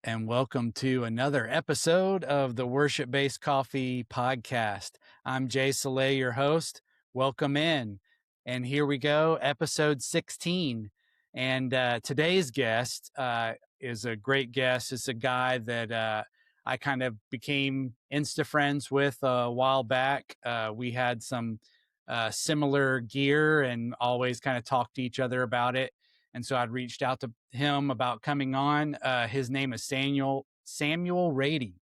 and welcome to another episode of the Worship Based Coffee podcast. I'm Jay Soleil, your host. Welcome in. And here we go, episode 16. And today's guest is a great guest. It's a guy that I kind of became Insta-friends with a while back. We had some similar gear and always kind of talked to each other about it. And so I'd reached out to him about coming on. His name is Samuel Rady.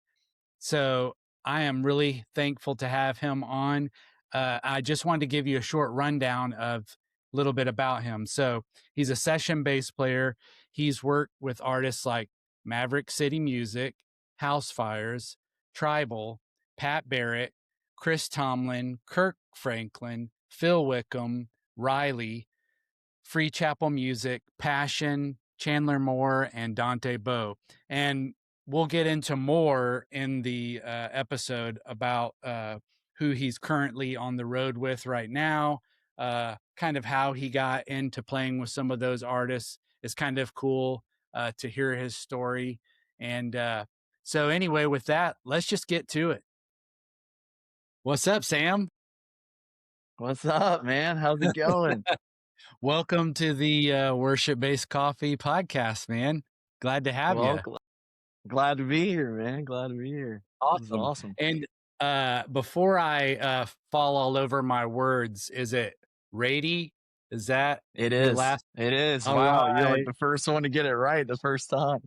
So I am really thankful to have him on. I just wanted to give you a short rundown of a little bit about him. So he's a session bass player. He's worked with artists like Maverick City Music, Housefires, Tribal, Pat Barrett, Chris Tomlin, Kirk Franklin, Phil Wickham, Riley, Free Chapel Music, Passion, Chandler Moore, and Dante Bowe. And we'll get into more in the episode about who he's currently on the road with right now, kind of how he got into playing with some of those artists. It's kind of cool to hear his story. And so anyway, with that, let's just get to it. What's up, Sam? What's up, man? How's it going? Welcome to the Worship Based Coffee podcast, man. Glad to have Well, you. glad to be here, man. Glad to be here. This is Awesome. awesome. And before I fall all over my words, is it Rady? Is that It your is. last? It is. All Wow, you're like right. the first one to get it right the first time.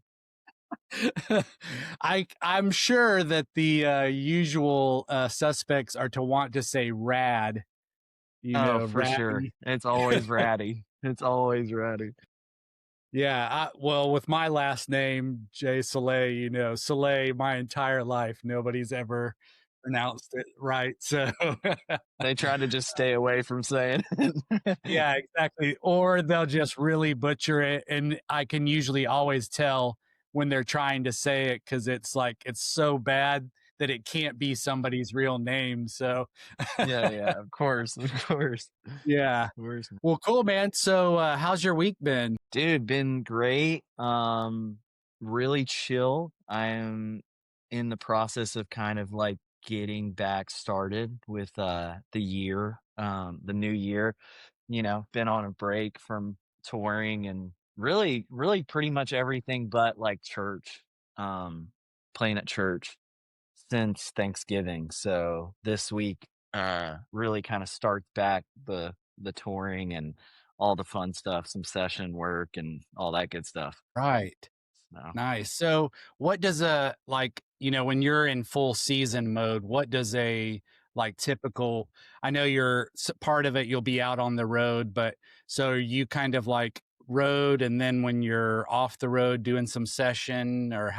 I'm sure that the usual suspects are to want to say rad. Oh, for sure. Ratty. It's always ratty. It's always ratty. Yeah, well, with my last name, Jay Soleil, Soleil, my entire life, nobody's ever pronounced it right. So, They try to just stay away from saying it. yeah, exactly. Or they'll just really butcher it. And I can usually always tell when they're trying to say it because it's like it's so bad that it can't be somebody's real name. So, Yeah, of course, of course. yeah. Of course. Well, cool, man. So, how's your week been? Dude, been great. Really chill. I'm in the process of kind of like getting back started with the year, the new year. Been on a break from touring and really pretty much everything but like church. Playing at church since Thanksgiving. So this week really kind of starts back the touring and all the fun stuff, some session work and all that good stuff. Right. So Nice. So, what does when you're in full season mode, what does a typical, I know you're part of it, you'll be out on the road, but so you kind of like road and then when you're off the road doing some session, or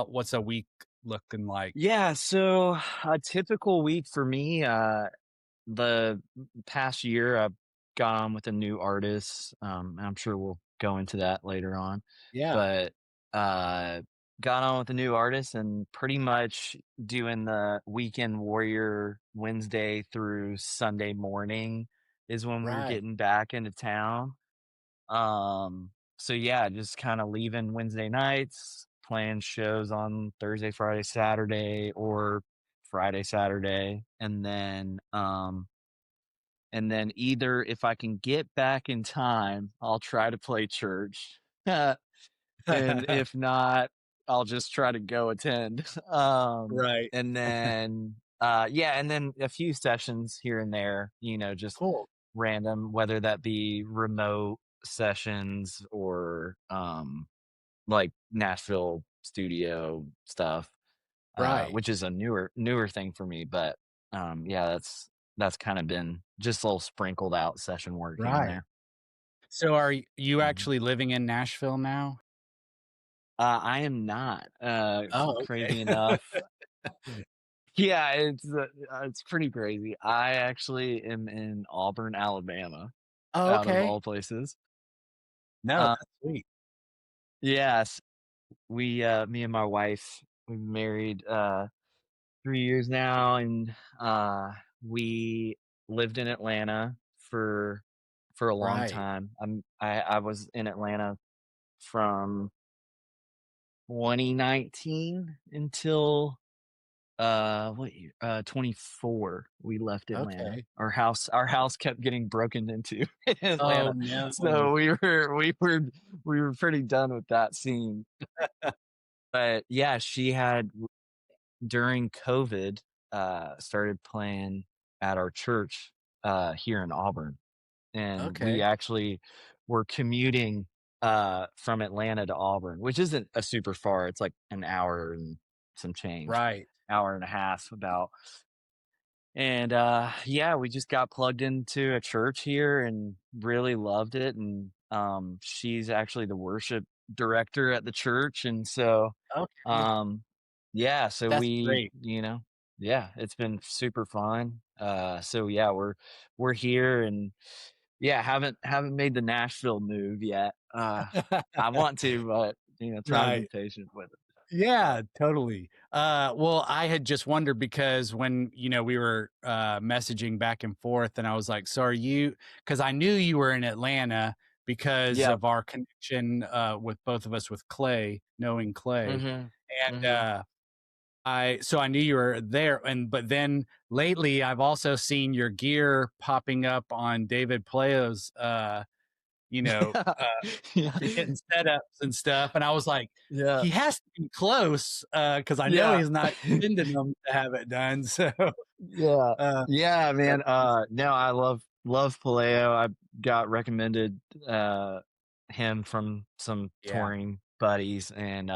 what's a week looking like? yeah, so a typical week for me, the past year I've got on with a new artist. And I'm sure we'll go into that later on. Yeah. But uh got on with a new artist and pretty much doing the weekend warrior Wednesday through Sunday morning is when we're Right. getting back into town. So yeah, just kind of leaving Wednesday nights, playing shows on Thursday, Friday, Saturday, or Friday, Saturday, and then either if I can get back in time, I'll try to play church. And if not, I'll just try to go attend. Right. And then yeah, and then a few sessions here and there, just Cool. random, whether that be remote sessions or like Nashville studio stuff, Right. which is a newer thing for me. But yeah, that's kind of been just a little sprinkled out session work here and Right. there. So, are you Mhm. actually living in Nashville now? I am not, Oh, okay. crazy enough. Yeah, it's pretty crazy. I actually am in Auburn, Alabama, Oh, out of okay. all places. No, Uh, that's sweet. yes, me and my wife, we've been married 3 years now, and we lived in Atlanta for a long Right. time. I was in Atlanta from 2019 until what year? 24 we left Atlanta. Okay. Our house kept getting broken into in Oh, Atlanta. no. So we were pretty done with that scene. But yeah, she had during COVID started playing at our church here in Auburn. And we Okay. actually were commuting from Atlanta to Auburn, which isn't a super far. It's like an hour and some change, Right. hour and a half about. And yeah, we just got plugged into a church here and really loved it. And she's actually the worship director at the church. And so Okay. um yeah, so That's we, great. yeah, it's been super fun. So yeah, we're here and yeah, haven't made the Nashville move yet. I want to, but trying to be Right. patient with it. Yeah, So totally. Well, I had just wondered because when, we were messaging back and forth and I was like, so are you, because I knew you were in Atlanta because yeah. of our connection with both of us with Clay, knowing Clay. Mhm. And Mhm. so I knew you were there. But then lately I've also seen your gear popping up on David Playo's you know, uh Yeah. hitting setups and stuff, and I was like, Yeah. "He has to be close," because I know Yeah. he's not sending them to have it done, so, Yeah. uh, Yeah, that's man. awesome. No, I love Paleo. I got recommended him from some Yeah. touring buddies, and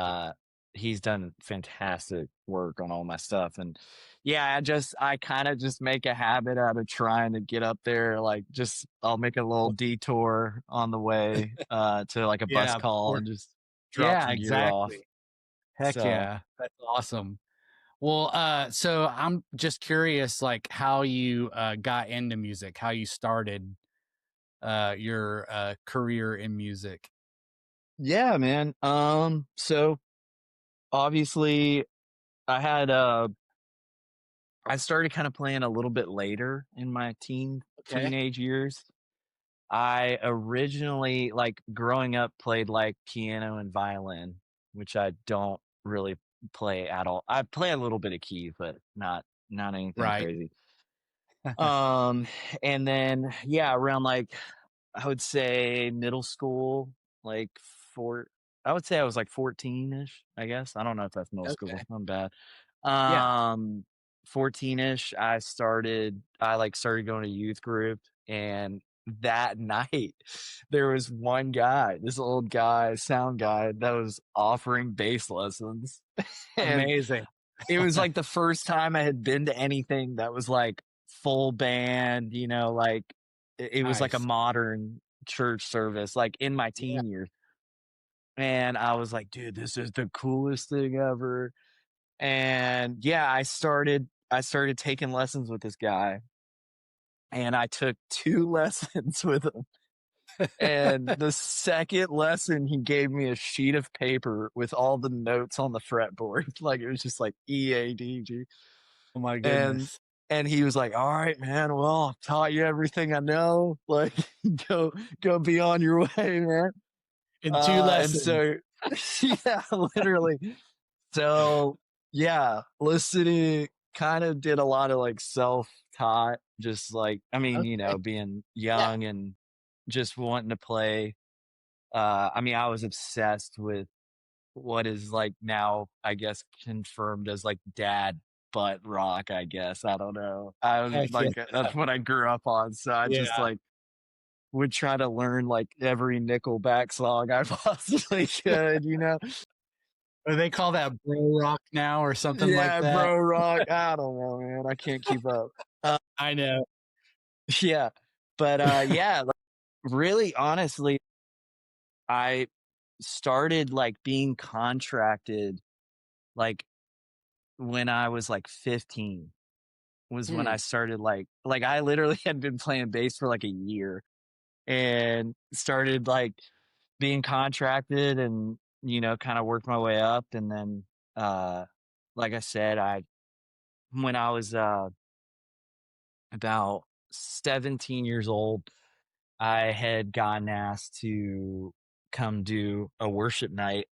he's done fantastic work on all my stuff. And yeah, I kind of just make a habit out of trying to get up there. Like, just I'll make a little Well, detour on the way to like a bus yeah, call before and just drop yeah, some gear off. exactly. Heck So yeah, that's awesome. Well, so I'm just curious, like, how you, got into music, how you started, your, career in music. yeah, man. So obviously I had I started kind of playing a little bit later in my Okay. teenage years. I originally, like growing up, played like piano and violin, which I don't really play at all. I play a little bit of keys, but not anything Right. crazy. Um, and then yeah, around like I would say middle school, like four. I would say I was like 14-ish, I guess. I don't know if that's middle Okay. school. I'm bad. Yeah. Um, 14-ish, I started going to youth group, and that night there was one guy, this old guy, sound guy, that was offering bass lessons. And Amazing. it was like the first time I had been to anything that was like full band, like it was like a Nice. modern church service, like in my Yeah. teen years. And I was like, dude, this is the coolest thing ever. And yeah, I started taking lessons with this guy, and I took two lessons with him. And the second lesson, he gave me a sheet of paper with all the notes on the fretboard. Like, it was just like E A D G. Oh my And goodness. and he was like, "All right, man. Well, I've taught you everything I know. Like, go go be on your way, man." In 2 And lessons. so, yeah, literally. So, yeah, listening kind of did a lot of like self-taught, just like, I mean, Okay. being Yeah. young and just wanting to play. I mean, I was obsessed with what is like now, I guess, confirmed as like dad butt rock, I guess. I don't know. I was Heck yeah. like, that's what I grew up on. So I just Yeah. like would try to learn like every Nickelback song I possibly could. Or they call that bro rock now or something like Yeah, that. bro rock. I don't know, man. I can't keep up. I know. Yeah. But yeah, like, really honestly, I started like being contracted like when I was like 15 was when I Hmm. started like I literally had been playing bass for like a year and started like being contracted and kind of worked my way up. And then uh like I said, I when I was about 17 years old, I had gotten asked to come do a worship night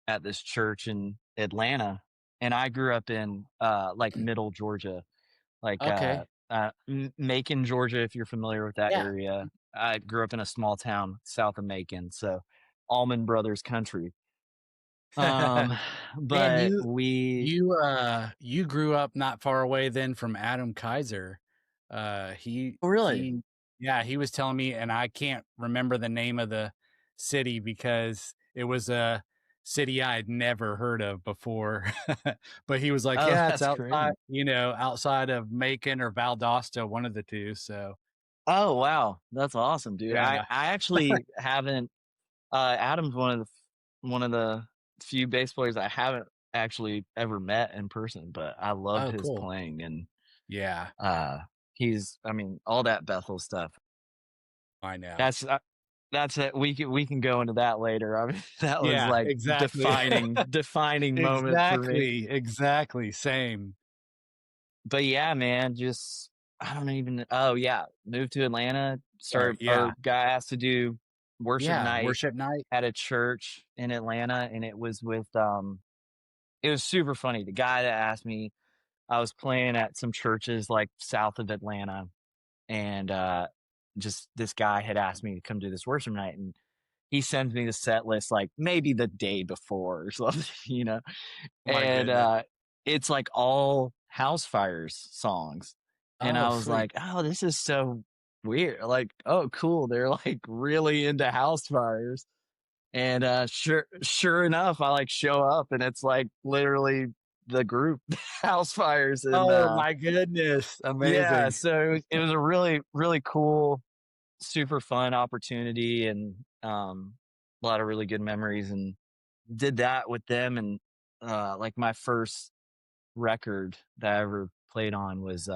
at this church in Atlanta, and I grew up in like middle Georgia, like Okay. Macon, Georgia, if you're familiar with that Yeah. area. I grew up in a small town south of Macon, so Allman Brothers country. Um, Man, but we you grew up not far away then from Adam Kaiser. oh, really? He yeah, he was telling me, and I can't remember the name of the city because it was a city I had never heard of before. But he was like, Oh, "Yeah, it's that's outside, crazy. outside of Macon or Valdosta, one of the two." So, Oh, wow. That's awesome, dude. I yeah. I actually haven't Adam's one of the few bass players I haven't actually ever met in person, but I loved Oh, his cool. playing and Yeah, uh I mean, all that Bethel stuff. I know. That's that's it. We can go into that later. I mean, that was Yeah, like exactly. defining moment for me. Exactly, same. But yeah, man, just I don't even oh yeah, moved to Atlanta, Sorry, started yeah. or got asked to do worship Yeah, night worship night. at a church in Atlanta, and it was with it was super funny. The guy that asked me, I was playing at some churches like south of Atlanta, and just this guy had asked me to come do this worship night, and he sends me the set list like maybe the day before or something, you know. My And goodness. it's like all Housefires songs. And Oh, I was sweet. like, oh, this is so weird. Like, oh, cool. They're like really into Housefires. And sure enough, I like show up and it's like literally the group Housefires. And Oh my goodness, yeah, amazing. so it was a really cool, super fun opportunity and a lot of really good memories and did that with them and like my first record that I ever played on was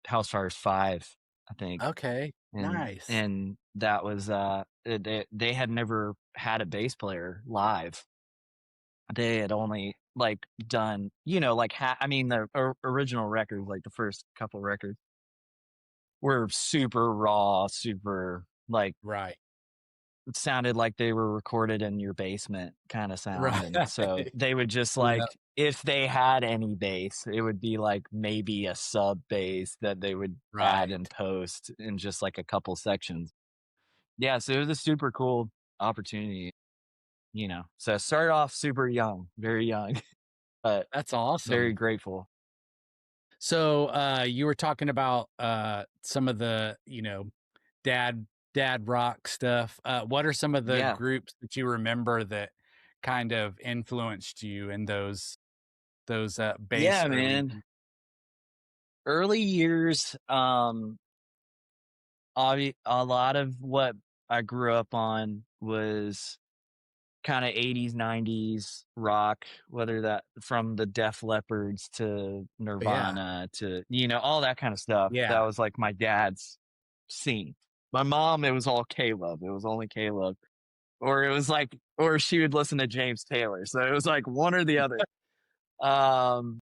Housefires 5, I think. Okay, And nice. that was they had never had a bass player live. They had only like done, like I mean the original records, like the first couple records were super raw, super like Right, it sounded like they were recorded in your basement kind of sound. right. And so they would just Yeah, like, if they had any bass, it would be like maybe a sub bass that they would add right. and post in just like a couple sections. Yeah. So it was a super cool opportunity, So I started off super young, very young, but That's very awesome. grateful. So, you were talking about, some of the, dad dad rock stuff. What are some of the Yeah. groups that you remember that kind of influenced you in those, bass Yeah, early man. Early years, a lot of what I grew up on was kinda 80s, 90s rock, whether that from the Def Leppards to Yeah, Nirvana to, all that kinda stuff. That yeah. was, like, my dad's scene. My mom, it was all K-Love, it was only K-Love, or it was, like or she would listen to James Taylor, so it was, like, one or the other. Um,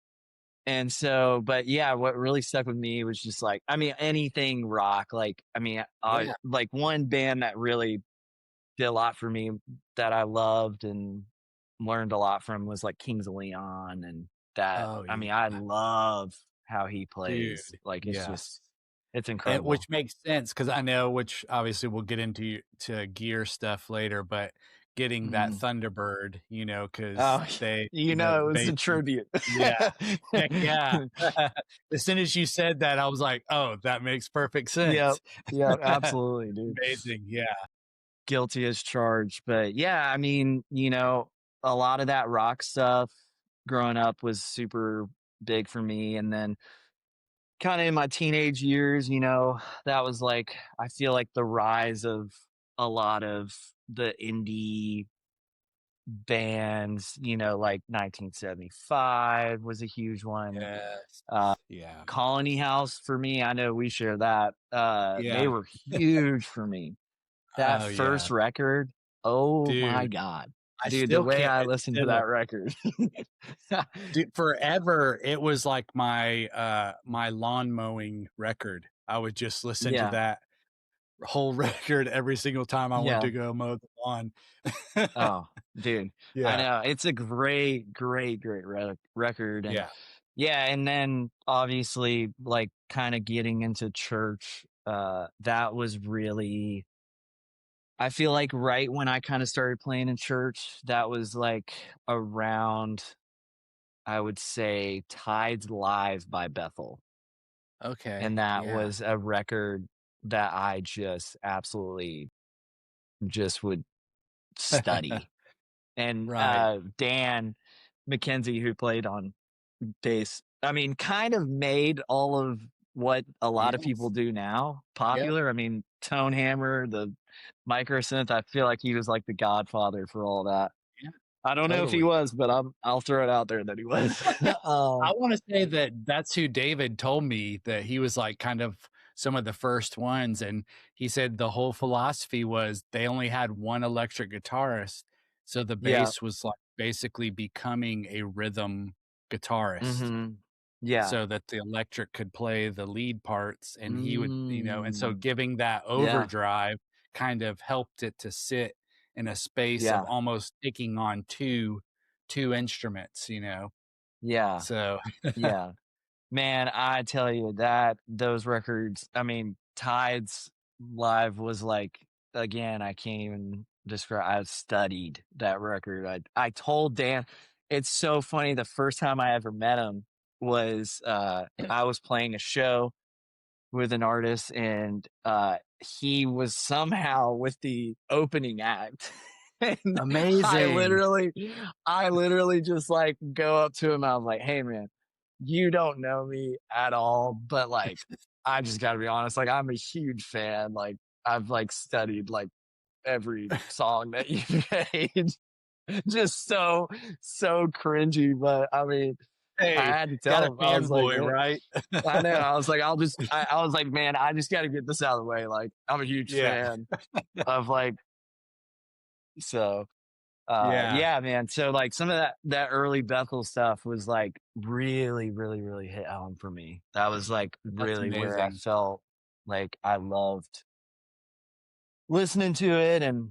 and so but, yeah, what really stuck with me was just, like I mean, anything rock, like, I mean, I Yeah. like, one band that really did a lot for me that I loved and learned a lot from was like Kings of Leon and that Oh, I mean, yeah. I love how he Dude, plays. Like it's yes. just it's And incredible. which makes sense because I know which obviously we'll get into to gear stuff later, but getting that Mhm. Thunderbird, because Oh, they, it was a basically tribute. yeah. Heck yeah. As soon as you said that, I was like, "Oh, that makes perfect Yep. sense." Yep, absolutely, dude. Amazing, yeah. Guilty as charged. But yeah, I mean, a lot of that rock stuff growing up was super big for me. And then kind of in my teenage years, that was like I feel like the rise of a lot of the indie bands, like 1975 was a huge one. Yes. Uh Yeah. Colony House for me, I know we share that. They Yeah. were huge for me. That Oh, yeah. first record, oh my Dude, god. I Dude, the still way can't I it's listened to that still record. dude, forever, it was like my lawn mowing record. I would just listen to Yeah. that whole record every single time I went Yeah. to go mow the lawn. Oh, dude, I Yeah, know. It's a great, great, great record. And yeah, yeah, and then obviously, like, kind of getting into church, that was really, I feel like right when I kind of started playing in church, that was like around, I would say, Tides Live by Bethel. And okay, that yeah, was a record that I just absolutely just would study. And, right, Dan McKenzie, who played on bass, I mean, kind of made all of what a lot of people yes, do now yep, popular. I mean, Tone Hammer, the micro synth, I feel like he was like the godfather for all that. yeah, I don't know if he totally. was, but I'll throw it out there that he was. I Um, wanna say that that's who David told me that he was, like, kind of some of the first ones, and he said the whole philosophy was they only had one electric guitarist, so the yeah, bass was, like, basically becoming a rhythm guitarist mhm, yeah, so that the electric could play the lead parts, and he would and so mm, giving that yeah, overdrive kind of helped it to sit in a space of yeah, almost taking on 2 instruments, you know? yeah, So yeah. Man, I tell you that those records, I mean, Tides Live was like, again, I can't even describe. I studied that record. I told Dan, it's so funny. The first time I ever met him was I was playing a show with an artist, and he was somehow with the opening act. And I amazing. literally, I literally just like go up to him. I was like, "Hey, man, you don't know me at all, but like, I just got to be honest. Like, I'm a huge fan. Like, I've like studied like every song that you made. Just so cringy. But I mean, I Hey, had to got tell a him. I was like, fanboy, right? I know. I was like, I was like, man, I just got to get this out of the way. Like, I'm a huge Yeah, fan of like, so, yeah, yeah, man. So like some of that early Bethel stuff was like really, really, really hit home for me. That was like that's really where I amazing. felt like I loved listening to it and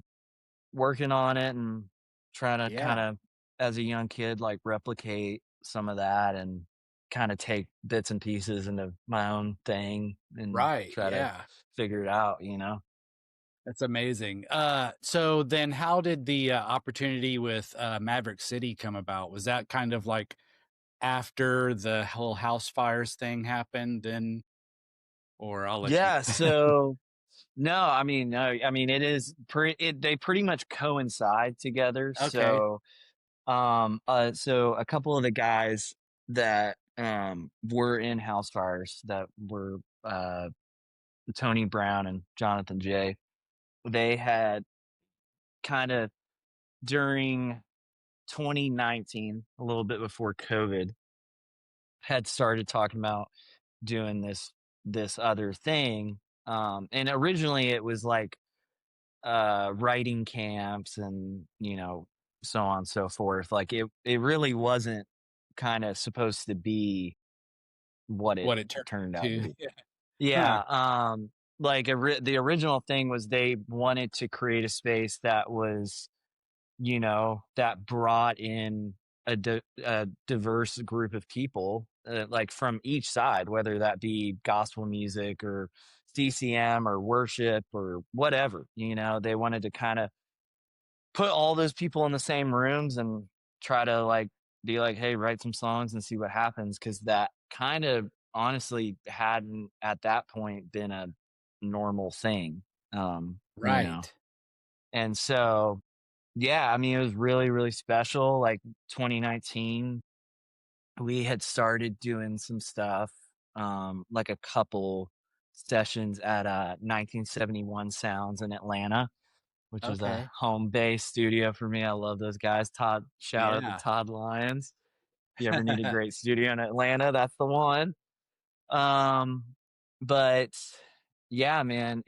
working on it and trying to kind Yeah, of, as a young kid, like replicate some of that and kind of take bits and pieces into my own thing and right, try to yeah. figure it out, you know? That's amazing. So then how did the, opportunity with, Maverick City come about? Was that kind of like after the whole Housefires thing happened and or I'll let you Yeah. So no, I mean, no, I mean, it is they pretty much coincide together. Okay, So a couple of the guys that, were in House Fires that were, Tony Brown and Jonathan Jay, they had kind of during 2019, a little bit before COVID, had started talking about doing this other thing. And originally it was like writing camps and, so on and so forth. Like it really wasn't kind of supposed to be what it what it turned turned out to into. be. Yeah. Huh, Yeah, like the original thing was they wanted to create a space that was, that brought in a diverse group of people, like from each side, whether that be gospel music or CCM or worship or whatever. They wanted to kind of put all those people in the same rooms and try to like be like, hey, write some songs and see what happens. Cause that kind of honestly hadn't at that point been a normal thing. Um, you know. right. And so yeah, I mean it was really, really special. Like 2019, we had started doing some stuff, like a couple sessions at 1971 Sounds in Atlanta, which is a Okay. home base studio for me. I love those guys. Shout out to Yeah. Todd Lyons. If you ever need a great studio in Atlanta, that's the one. Um, but yeah, man,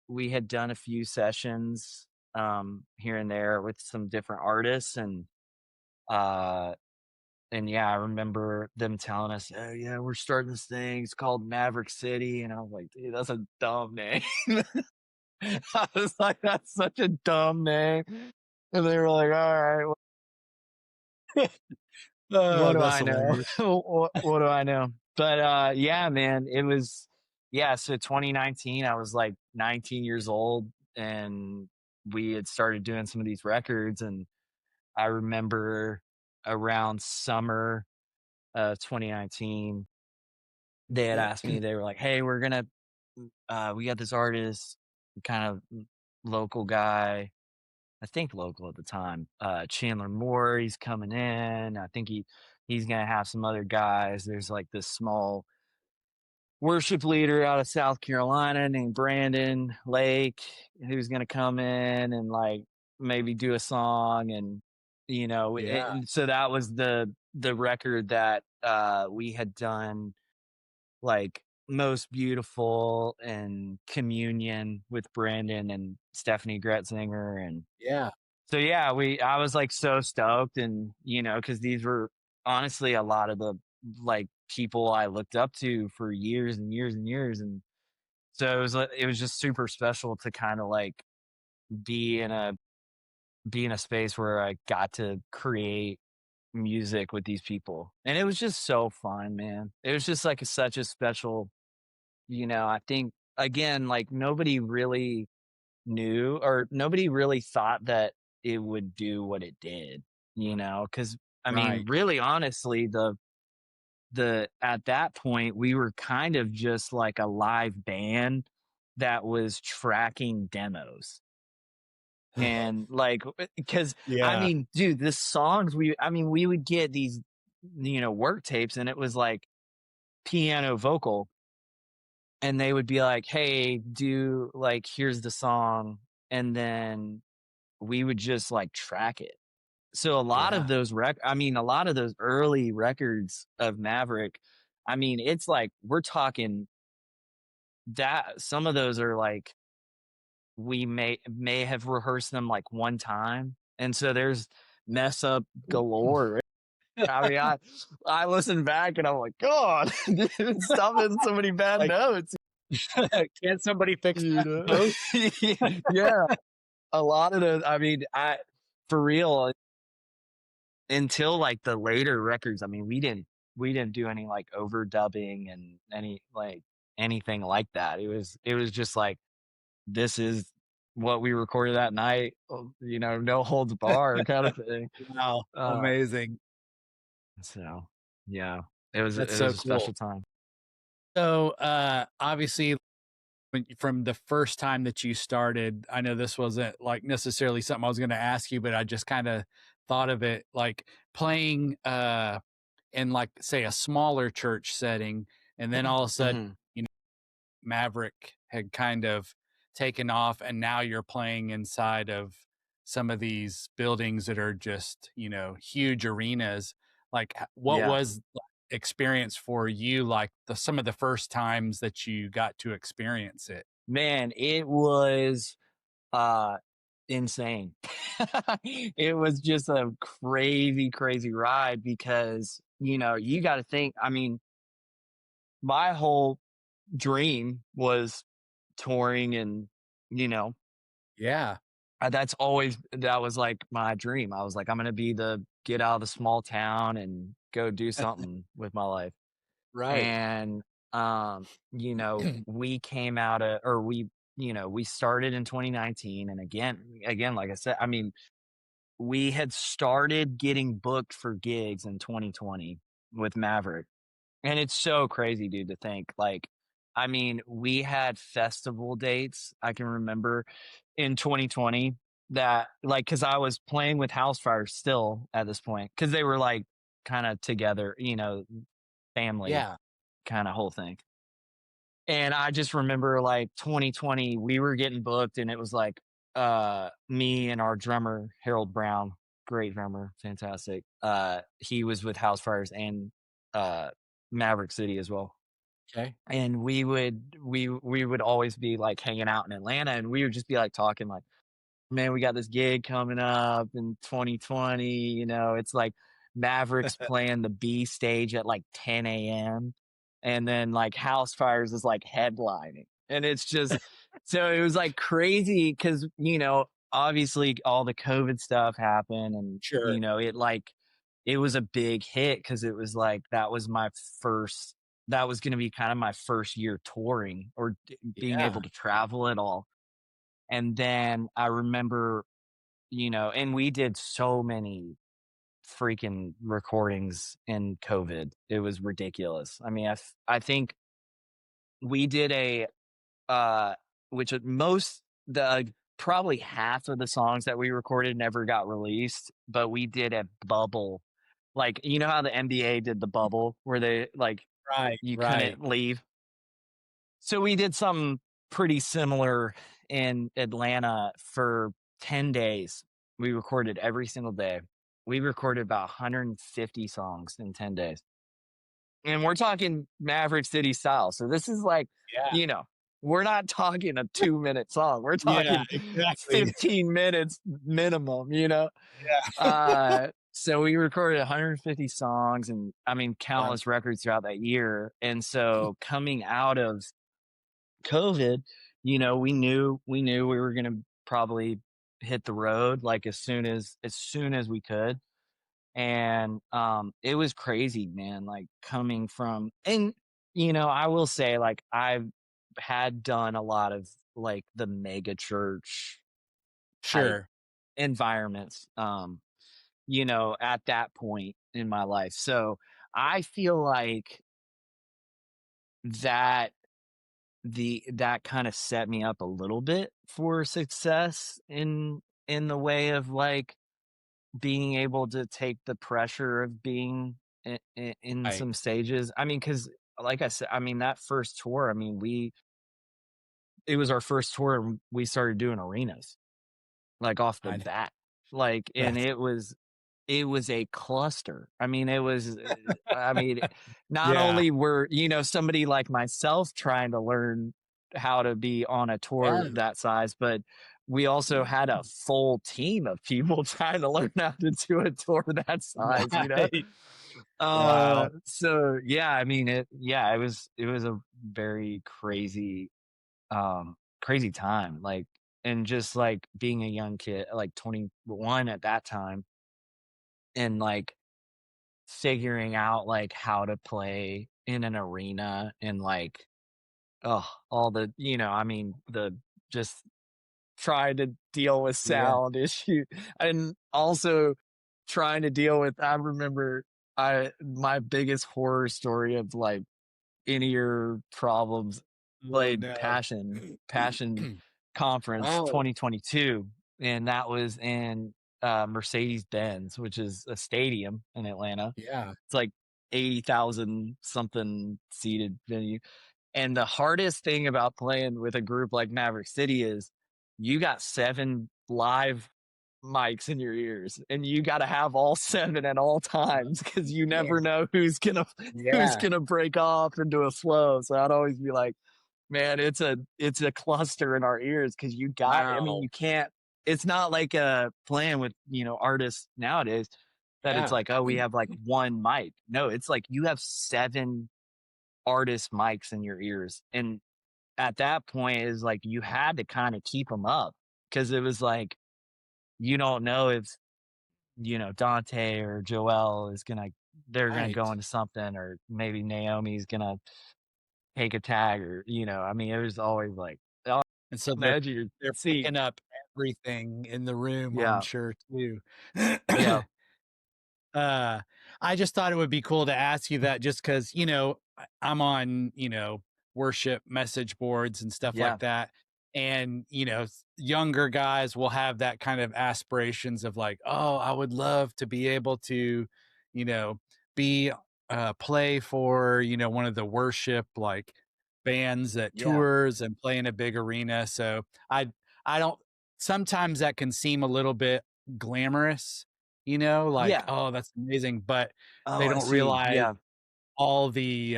we had done a few sessions here and there with some different artists, and uh and yeah, I remember them telling us, "Oh yeah, we're starting this thing. It's called Maverick City," and I was like, "Dude, that's a dumb name." I was like, "That's such a dumb name," and they were like, "All right, what Oh, do that's I know? hilarious. What do I know?" But yeah, man, it was yeah. So 2019, I was like 19 years old, and we had started doing some of these records, and I remember around summer 2019, they had asked me, they were like, "Hey, we're gonna, we got this artist, kind of local guy, I think local at the time, Chandler Moore. He's coming in. I think he's gonna have some other guys. There's like this small worship leader out of South Carolina named Brandon Lake who's gonna come in and like maybe do a song and Yeah, and so that was the record that we had done like Most Beautiful and Communion with Brandon and Stephanie Gretzinger and yeah, so yeah, we I was like so stoked and because these were honestly a lot of the like people I looked up to for years and years and years and so it was just super special to kind of like be in a be in a space where I got to create music with these people. And it was just so fun, man. It was just like such a special, I think again, like nobody really knew or nobody really thought that it would do what it did, because I mean, right. really honestly, the at that point we were kind of just like a live band that was tracking demos. And like because I Yeah, mean, dude, the songs we would get these, work tapes and it was like piano vocal and they would be like, "Hey, do like here's the song." And then we would just like track it. So a lot of yeah, those a lot of those early records of Maverick, I mean, it's like we're talking that some of those are like we may have rehearsed them like one time. And so there's mess up galore. I mean, I listen back and I'm like, God, dude, stop hitting so many bad like, notes. can't somebody fix You that know? note? Yeah. A lot of those, I mean, I for real, until like the later records, I mean, we didn't do any like overdubbing and any like anything like that. It was just like this is what we recorded that night, no holds bar kind of thing. Wow, Uh, amazing. so yeah, That's it so was a cool. special time. So, obviously, from the first time that you started, I know this wasn't like necessarily something I was going to ask you, but I just kind of thought of it like playing in like say a smaller church setting, and then all of a sudden, Hmm. you know, Maverick had kind of taken off, and now you're playing inside of some of these buildings that are just huge arenas. Like, what Yeah, was the experience for you? Like some of the first times that you got to experience it. man, it was uh insane. It was just a crazy, crazy ride because you got to think. I mean, my whole dream was touring and you know Yeah. that was like my dream. I was like, I'm gonna be the get out of the small town and go do something with my life. Right. And we came out of or we started in 2019 and again, like I said, I mean, we had started getting booked for gigs in 2020 with Maverick. And it's so crazy, dude, to think like, I mean, we had festival dates. I can remember in 2020 that like, cause I was playing with Housefires still at this point, cause they were like kind of together, family Yeah. kind of whole thing. And I just remember like 2020, we were getting booked and it was like me and our drummer, Harold Brown, great drummer, fantastic. He was with Housefires and uh Maverick City as well. Okay. And we would always be like hanging out in Atlanta and we would just be like talking like, man, we got this gig coming up in 2020, it's like Mavericks playing the B stage at like 10 a.m. And then like Housefires is like headlining. And it's just, so it was like crazy because, obviously all the COVID stuff happened and, Sure. it was a big hit because it was like, that was going to be kind of my first year touring or being Yeah. able to travel at all. And then I remember, and we did so many freaking recordings in COVID. It was ridiculous. I mean, I think we did uh, which probably half of the songs that we recorded never got released, but we did a bubble. Like, you know how the NBA did the bubble where they like, Right. you Right. couldn't leave. So we did something pretty similar in Atlanta for 10 days. We recorded every single day. We recorded about 150 songs in 10 days. And we're talking Maverick City style. So this is like, Yeah. you know, we're not talking a 2-minute song. We're Yeah. talking Exactly. 15 minutes minimum. Yeah. So we recorded 150 songs and I mean Wow. countless records throughout that year. And so coming out of COVID, we knew we were gonna probably hit the road like as soon as we could. And it was crazy, man, like coming from and I will say like I've had done a lot of like the mega church type Sure. environments at that point in my life. So I feel like that that kind of set me up a little bit for success in the way of like being able to take the pressure of being in Right. some stages. I mean, because like I said, I mean that first tour. I mean, it was our first tour, and we started doing arenas like off the I know. bat, like, and That's it was a cluster. I mean, it was, I mean, not yeah. only were, somebody like myself trying to learn how to be on a tour Yeah. that size, but we also had a full team of people trying to learn how to do a tour that size. Right. Wow. So yeah, I mean, it was a very crazy time, like, and just like being a young kid, like 21 at that time, and like figuring out like how to play in an arena and like all the I mean the just trying to deal with Yeah. sound issue and also trying to deal with I remember I my biggest horror story of like in-ear problems Oh, played no. Passion Conference Oh, 2022, and that was in Mercedes-Benz, which is a stadium in Atlanta. yeah. It's like 80,000 something seated venue. And the hardest thing about playing with a group like Maverick City is you got 7 live mics in your ears and you got to have all 7 at all times because you never Man. know who's Yeah. gonna break off into a flow. So I'd always be like, man, it's a cluster in our ears because I mean, Wow. you can't, it's not like playing with, artists nowadays that it's Yeah. like, oh, we have like one mic. No, it's like you have 7 artist mics in your ears. And at that point is like you had to kind of keep them up because it was like you don't know if Dante or Joel they're gonna Right. go into something, or maybe Naomi's gonna take a tag, or I mean, it was always like on And so the edge of your they're seat. picking up everything in the room, I'm Yeah, sure, too. yeah, Uh, I just thought it would be cool to ask you that just because, I'm on, worship message boards and stuff yeah, like that. And, younger guys will have that kind of aspirations of like, oh, I would love to be able to, you know, be play for, one of the worship like bands that yeah, tours and play in a big arena. So I don't, sometimes that can seem a little bit glamorous, like, yeah. "Oh, that's amazing," but Oh, they I don't see. realize Yeah, all the,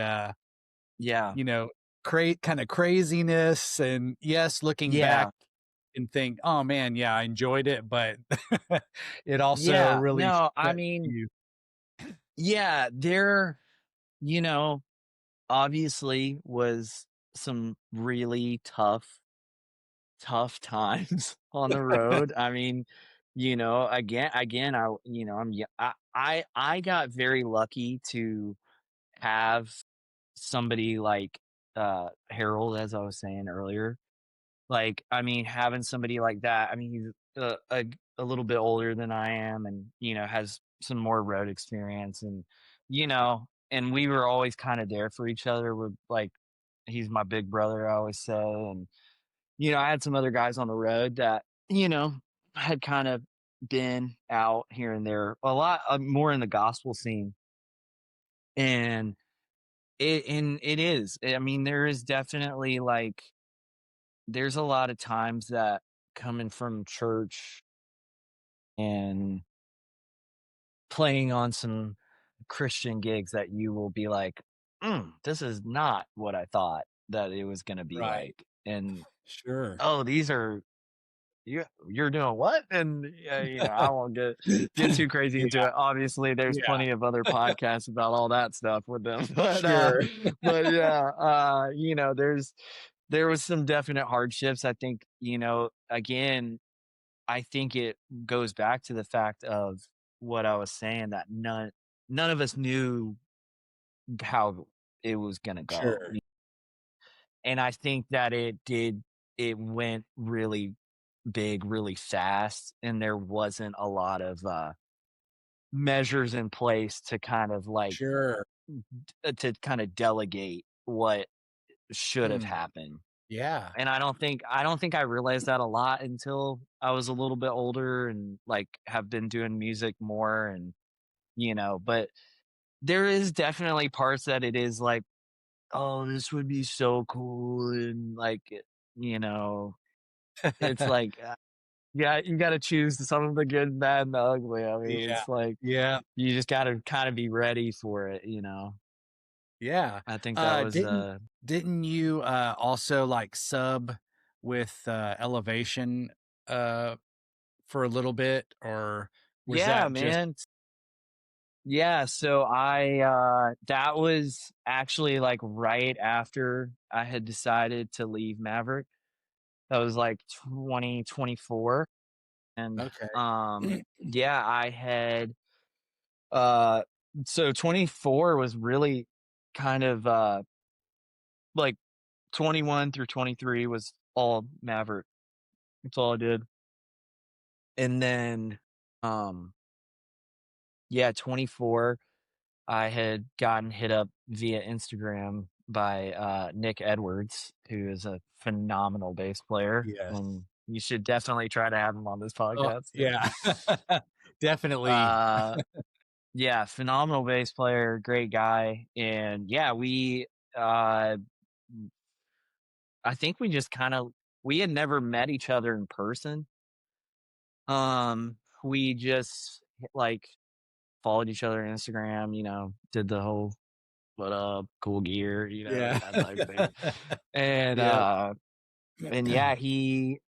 yeah, you know, kinda craziness, and yes, looking back yeah, and think, "Oh, man, yeah, I enjoyed it,but it also yeah. really No, I stretched mean, you." Yeah, there, you know, obviously was some really tough times on the road. I mean, I got very lucky to have somebody like Harold, as I was saying earlier. Like, I mean, having somebody like that, I mean, he's a little bit older than I am and, has some more road experience and we were always kind of there for each other with like he's my big brother, I always say. And, I had some other guys on the road that, had kind of been out here and there a lot more in the gospel scene. And it is. I mean, there is definitely like there's a lot of times that coming from church and playing on some Christian gigs that you will be like, this is not what I thought that it was going to be Right. like. And Sure. oh, these are you're doing what? And I won't get too crazy Yeah. into it. Obviously, there's Yeah. plenty of other podcasts about all that stuff with them. Sure. But yeah, there was some definite hardships. I think, again, I think it goes back to the fact of what I was saying that none of us knew how it was gonna go. Sure. And I think that it went really big, really fast, and there wasn't a lot of measures in place to kind of like Sure. to kind of delegate what should have Mm. happened. Yeah. And I don't think I realized that a lot until I was a little bit older and like have been doing music more and but there is definitely parts that it is like, oh, this would be so cool and like you know, it's like yeah, you got to choose some of the good, bad, and the ugly. I mean, Yeah. it's like Yeah. you just got to kind of be ready for it, Yeah. I think that was Didn't you also like sub with Elevation uh for a little bit, or was yeah, that just man. Yeah, so that was actually, like, right after I had decided to leave Maverick. That was, like, 2024, and, okay? yeah, I had, uh so 24 was really kind of, like, 21 through 23 was all Maverick. That's all I did, and then, um, yeah, 24 I had gotten hit up via Instagram by Nick Edwards, who is a phenomenal bass player, Yes. and you should definitely try to have him on this Oh, podcast too. yeah. Definitely. Uh, yeah, phenomenal bass player, great guy, and yeah, uh, I think we just kind of we had never met each other in person. We just like followed each other on Instagram, did the whole what up, cool gear, Yeah. that type of thing. And Yep. and yeah,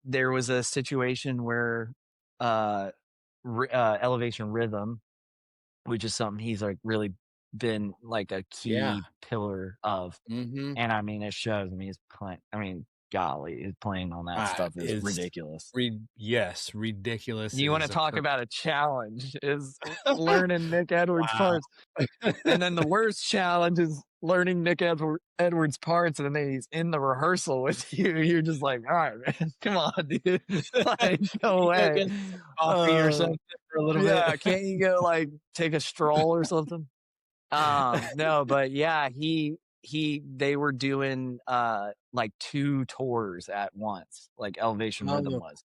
there was a situation where uh, elevation rhythm, which is something he's like really been like a Yeah. key pillar of. Mhm. And I mean, it shows. I mean, he's playing. I mean, golly, his playing on that stuff is Is ridiculous. yes, ridiculous You want to is a talk perfect. about a challenge? Is learning Nick Edwards Wow. parts. And then the worst challenge is learning Edwards parts, and then he's in the rehearsal with you. You're just like, all right, man, come on, dude. Like, Can no you go way. get some coffee or Uh, something for a little bit? yeah, can't you go like take a stroll or something? No, but yeah, they were doing like two tours at once, like Elevation Rhythm Oh, was.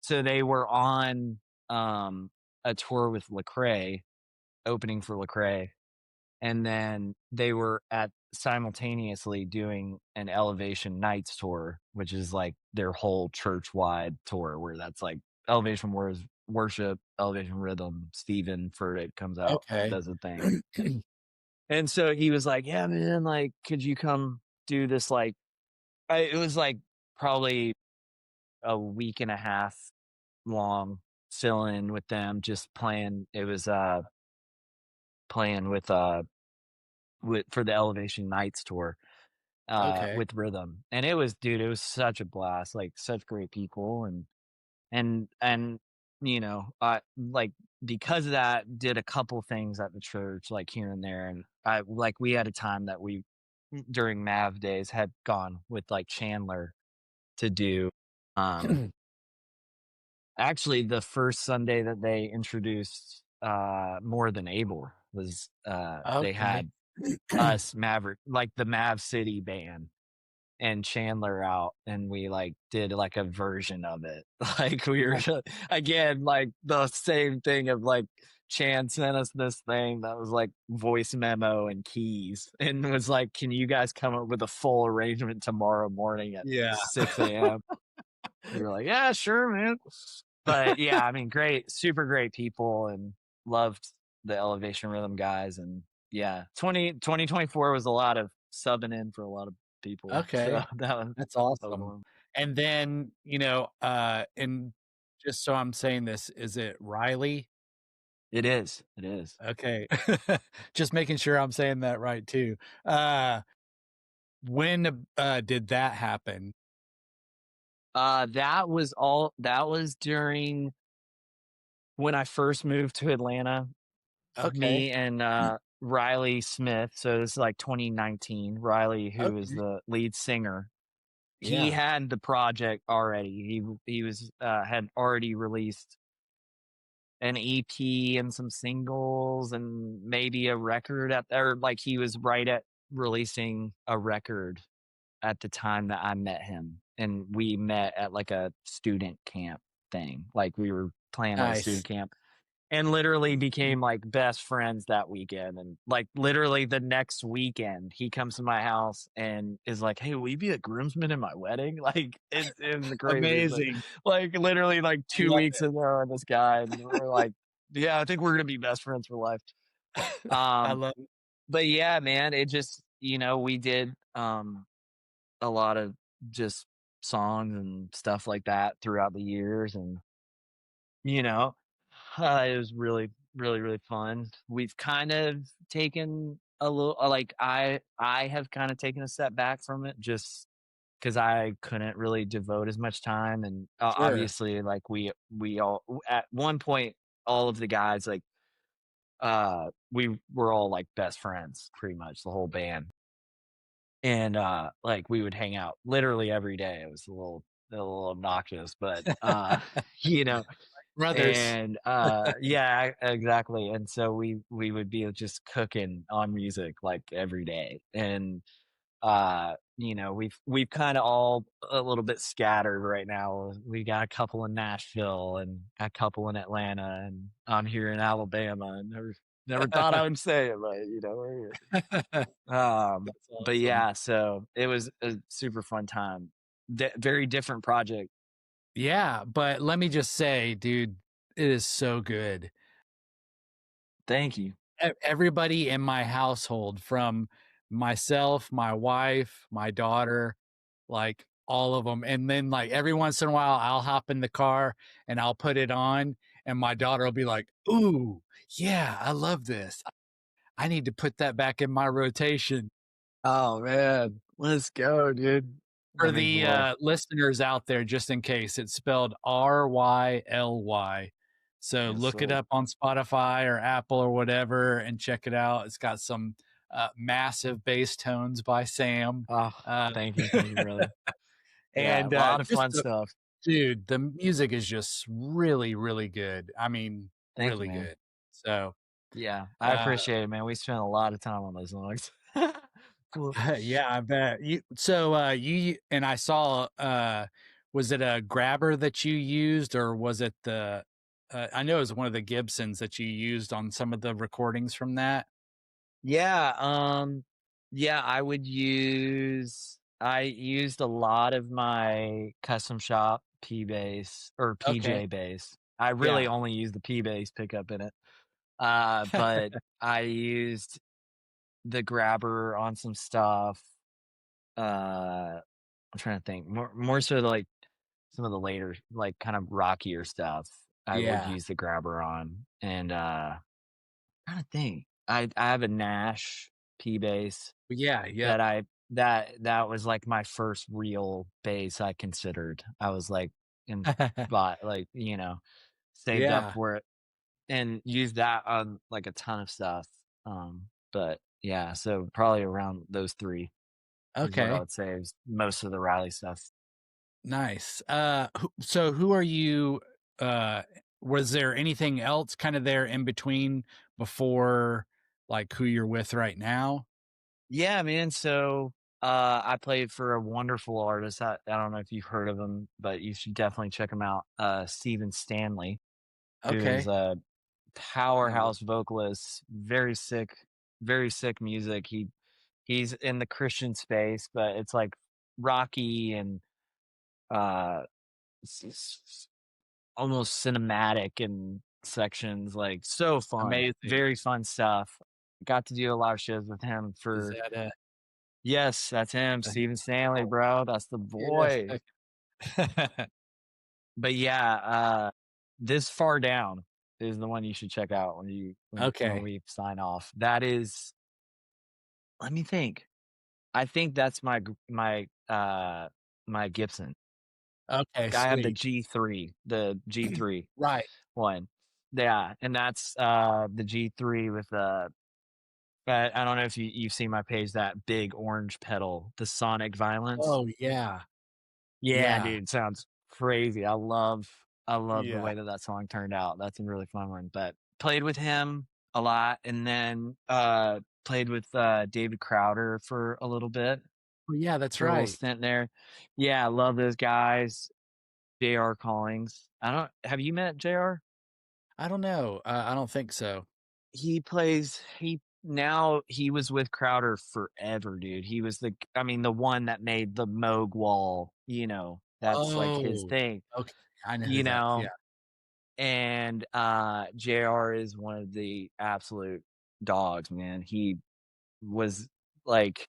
So they were on a tour with Lecrae, opening for Lecrae, and then they were at simultaneously doing an Elevation Nights tour, which is like their whole church wide tour where that's like Elevation Worship, Elevation Rhythm, Steven Furtick comes out, okay. does a thing. And so he was like, yeah, man, like, could you come do this? Like, it was like probably a week and a half long fill in with them, just playing. It was playing with for the Elevation Nights tour, Okay. with Rhythm, and it was dude, it was such a blast, like, such great people, and, like, because of that, did a couple things at the church, like, here and there, and we had a time that we during Mav days, had gone with, like, Chandler to do, um actually, the first Sunday that they introduced, More Than Able was, they Okay. had us, Maverick like, the Mav City band and Chandler out, and we, like, did, like, a version of it. Like, we were Nice. again, like, the same thing of, like, Chan sent us this thing that was, like, voice memo and keys, and was like, "Can you guys come up with a full arrangement tomorrow morning at Yeah. 6 AM?" We were like, "Yeah, sure, man." But, yeah, I mean, great super great people, and loved the Elevation Rhythm guys, and yeah, 2024 was a lot of subbing in for a lot of people, so Okay. That's that was awesome. one. And then, and just so I'm saying this, is it Riley? It is. Okay. Just making sure I'm saying that right too. Uh, when, did that happen? That was during when I first moved to Atlanta, Okay. me and, Riley Smith, so this is, like, 2019, Riley, who is Okay. the lead singer, he Yeah. had the project already, he was, had already released an EP and some singles and maybe a record at or, like, he was right at releasing a record at the time that I met him, and we met at, like, a student camp thing, like, we were playing at a Nice. student camp, and literally became, like, best friends that weekend, and, like, literally the next weekend, he comes to my house and is like, "Hey, will you be a groomsman in my wedding?" Like, it's the craziest thing. Amazing. Like, literally, like, I 2 love weeks in there on this guy, and we're like, "Yeah, I think we're gonna be best friends for life." it. I Um, love it. but yeah, man, it just we did, a lot of just songs and stuff like that throughout the years, and you know, it was really, really, really fun. We've kind of taken a little, like I have kind of taken a step back from it just because I couldn't really devote as much time, and Sure. obviously, like we all at one point, all of the guys like we were all like best friends, pretty much the whole band, and like we would hang out literally every day. It was a little obnoxious, but you know Brothers. and, yeah, exactly, and so we would be just cooking on music, like, every day, and, we've kinda all a little bit scattered right now. We got a couple in Nashville and a couple in Atlanta, and I'm here in Alabama, and never thought I would say it, but, we're here. That's But awesome. yeah, so it was a super fun time. Very different project. Yeah, but let me just say, dude, it is so good. Thank you. Everybody in my household, from myself, my wife, my daughter, like all of them. And then, like, every once in a while, I'll hop in the car and I'll put it on, and my daughter will be like, "Ooh, yeah, I love this. I need to put that back in my rotation." Oh, man. Let's go, dude. For That means the the, world. listeners out there, just in case, it's spelled Ryly. So Yes, look it sir. up on Spotify or Apple or whatever and check it out. It's got some, massive bass tones by Sam, Oh, uh, thank you, brother. Yeah, a and, lot of just fun the stuff. dude, the music is just really, really good. I mean, Thank you, really man. good. So, Yeah, I uh appreciate it, man. We spent a lot of time on those songs. Cool. yeah, I bet. You and I saw, was it a grabber that you used, or was it the I know it was one of the Gibsons that you used on some of the recordings from that? Yeah, yeah, I used a lot of my custom shop P bass or Okay. PJ bass. I really Yeah. only use the P bass pickup in it. But I used the grabber on some stuff. I'm trying to think more so like some of the later, like kind of rockier stuff. I would Yeah. use the grabber on, and trying to think. I have a Nash P bass Yeah, that yep. that was like my first real bass I considered. I was like and bought like, saved up Yeah, for it and used that on like a ton of stuff. But yeah, so probably around those 3 is what I okay, would say is most of the rally stuff. nice. So who are you, uh was there anything else kinda there in between before, like, who you're with right now? Yeah, man. So I played for a wonderful artist. I don't know if you've heard of him, but you should definitely check him out. Steven Stanley, who is Okay. a No. powerhouse vocalist, very sick music. He's in the Christian space, but it's like rocky and uh almost cinematic in sections, like so fun. Amazing. Very fun stuff. Got to do a lot of shows with him Is for that, yes, that's him, uh Steven Stanley, oh, bro. That's the yes, boy. okay. But yeah, This Far Down is the one you should check out when Okay. we sign off. That is let me think. I think that's my Gibson. Okay, I have the sweet. G3, the G3 Right. one. Yeah, and that's, the G3 with, I don't know if you've seen my page, that big orange pedal, the Sonic Violence. Oh, yeah. Yeah, Yeah. dude, sounds crazy. I love the Yeah. way that that song turned out. That's a really fun one, but played with him a lot and then, played with, David Crowder for a little bit, Oh, yeah, that's for a little right. stint there. Yeah, I love those guys. JR Callings. I don't have you met JR? I don't know. I don't think so. He was with Crowder forever, dude. He was the one that made the Moog wall, that's like his Oh, thing, okay. I know who you that yeah. know, and, JR is one of the absolute dogs, man. He was like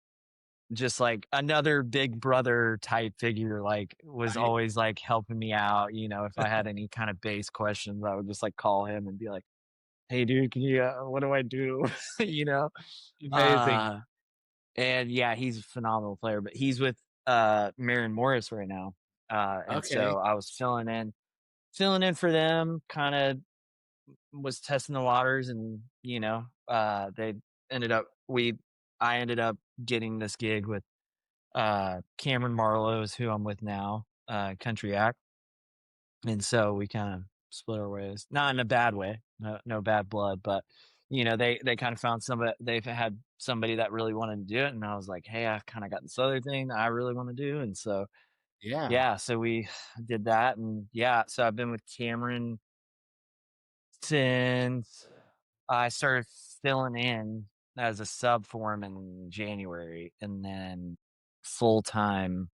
just like another big brother type figure, like was Right. always like helping me out, if I had any kind of bass questions, I would just like call him and be like, "Hey, dude, can you, what do I do?" You know? Amazing. Uh, and yeah, he's a phenomenal player, but he's with, Maren Morris right now. And Okay. so I was filling in for them, kinda was testing the waters and, they ended up we I ended up getting this gig with, Cameron Marlowe is who I'm with now, Country Act. And so we kind of split our ways, not in a bad way, no bad blood, but they kind of found somebody. They've had somebody that really wanted to do it, and I was like, hey, I kind of got this other thing that I really want to do, and so Yeah. yeah, so we did that, and yeah, so I've been with Cameron since I started filling in as a sub for him in January, and then full time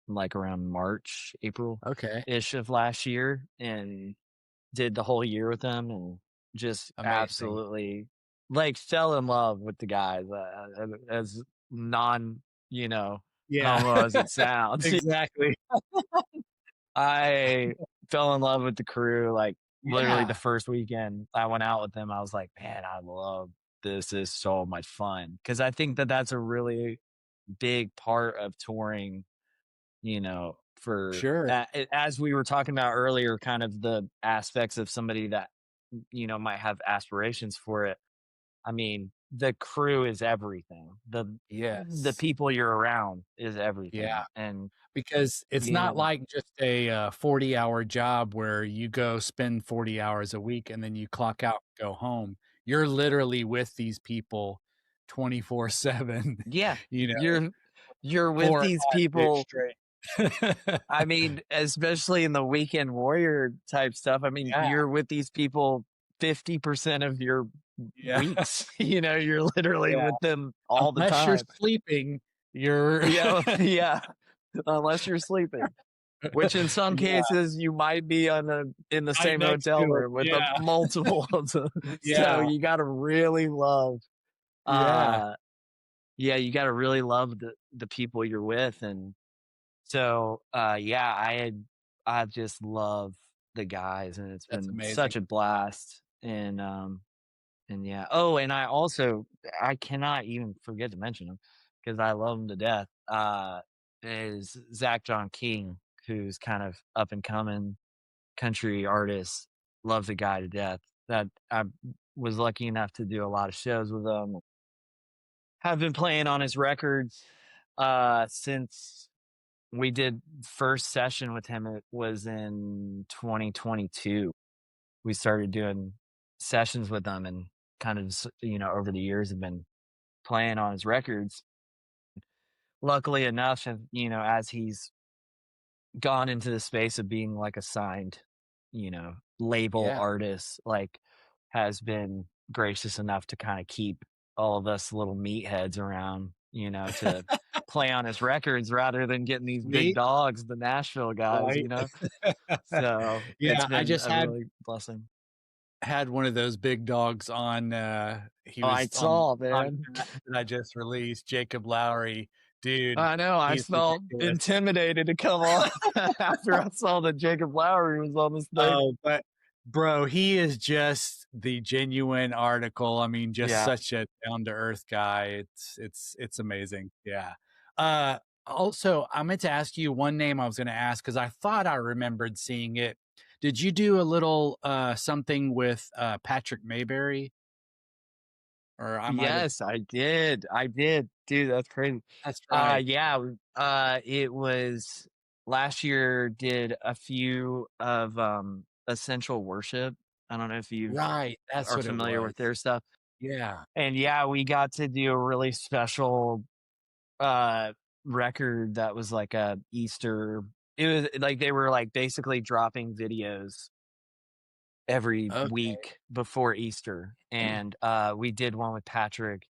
like around March, April Okay. ish of last year, and did the whole year with them and just Amazing. absolutely, like, fell in love with the guys, as non, you know, Yeah. homo as it sounds. Exactly. I fell in love with the crew, like, literally the Yeah. first weekend I went out with them, I was like, "Man, I love this. This is so much fun." Because I think that that's a really big part of touring, Sure. as we were talking about earlier, kind of the aspects of somebody that, might have aspirations for it. I mean, the crew is everything. The Yes. people you're around is Yeah. everything, and Because it's not being like just a, 40-hour job where you go spend 40 hours a week and then you clock out and go home. You're literally with these people 24/7, yeah, you know, you're you're with 4 or these 5 days people. straight. I mean, especially in the weekend warrior type stuff, I mean, Yeah, you're with these people 50% of your yeah, weeks, you're literally yeah. with them all the Unless you're time. sleeping, you're Yeah, yeah, unless you're sleeping, which in some Yeah, cases you might be in the right same next hotel to 'em. room with a Yeah, multiple of them. So yeah, you gotta really love, yeah. uh yeah, you gotta really love the people you're with, and so, yeah, I just love the guys, and it's That's been amazing. such a blast, and, and yeah. Oh, and I cannot even forget to mention him because I love him to death. Is Zach John King, who's kind of up and coming country artist. Love the guy to death. That I was lucky enough to do a lot of shows with him. Have been playing on his records since we did first session with him. It was in 2022. We started doing sessions with him and kind of over the years have been playing on his records. Luckily enough, as he's gone into the space of being like a signed, label Yeah. artist, like has been gracious enough to kind of keep all of us little meatheads around, to play on his records rather than getting these big Neat, dogs, the Nashville guys. right? So it's Yeah, I been just a really blessing. had one of those big dogs on, he Oh, I was on saw, the man. podcast that I just released, Jacob Lowry. Dude, I know. I he's felt ridiculous. intimidated to come on after I saw that Jacob Lowry was on this thing. Oh, but bro, he is just the genuine article. I mean, just Yeah. such a down to earth guy. It's amazing. Yeah. Also, I meant to ask you one name I was going to ask because I thought I remembered seeing it. Did you do a little something with Patrick Mayberry? Or I might have. Yes, I did. I did. Dude, that's crazy. That's right. Yeah, it was last year did a few of Essential Worship. I don't know if you Right. That's are what it familiar was. with their stuff. Yeah. And yeah, we got to do a really special uh record that was like a Easter. It was like they were like basically dropping videos every Okay. week before Easter. And we did one with Patrick,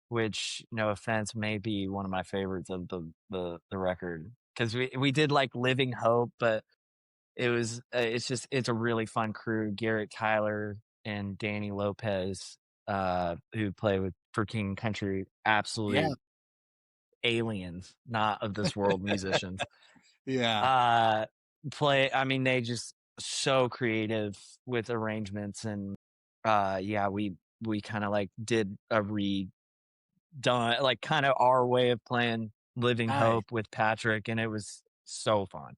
which, no offense, may be one of my favorites of the record. Because we did like Living Hope, but it's a really fun crew. Garrett Tyler and Danny Lopez, who play with for King Country, Yeah. absolute aliens, not of this world musicians. Yeah. Uh, I mean, they just so creative with arrangements and yeah, we kind of like did a redone, like kind of our way of playing Living Nice. Hope with Patrick, and it was so fun,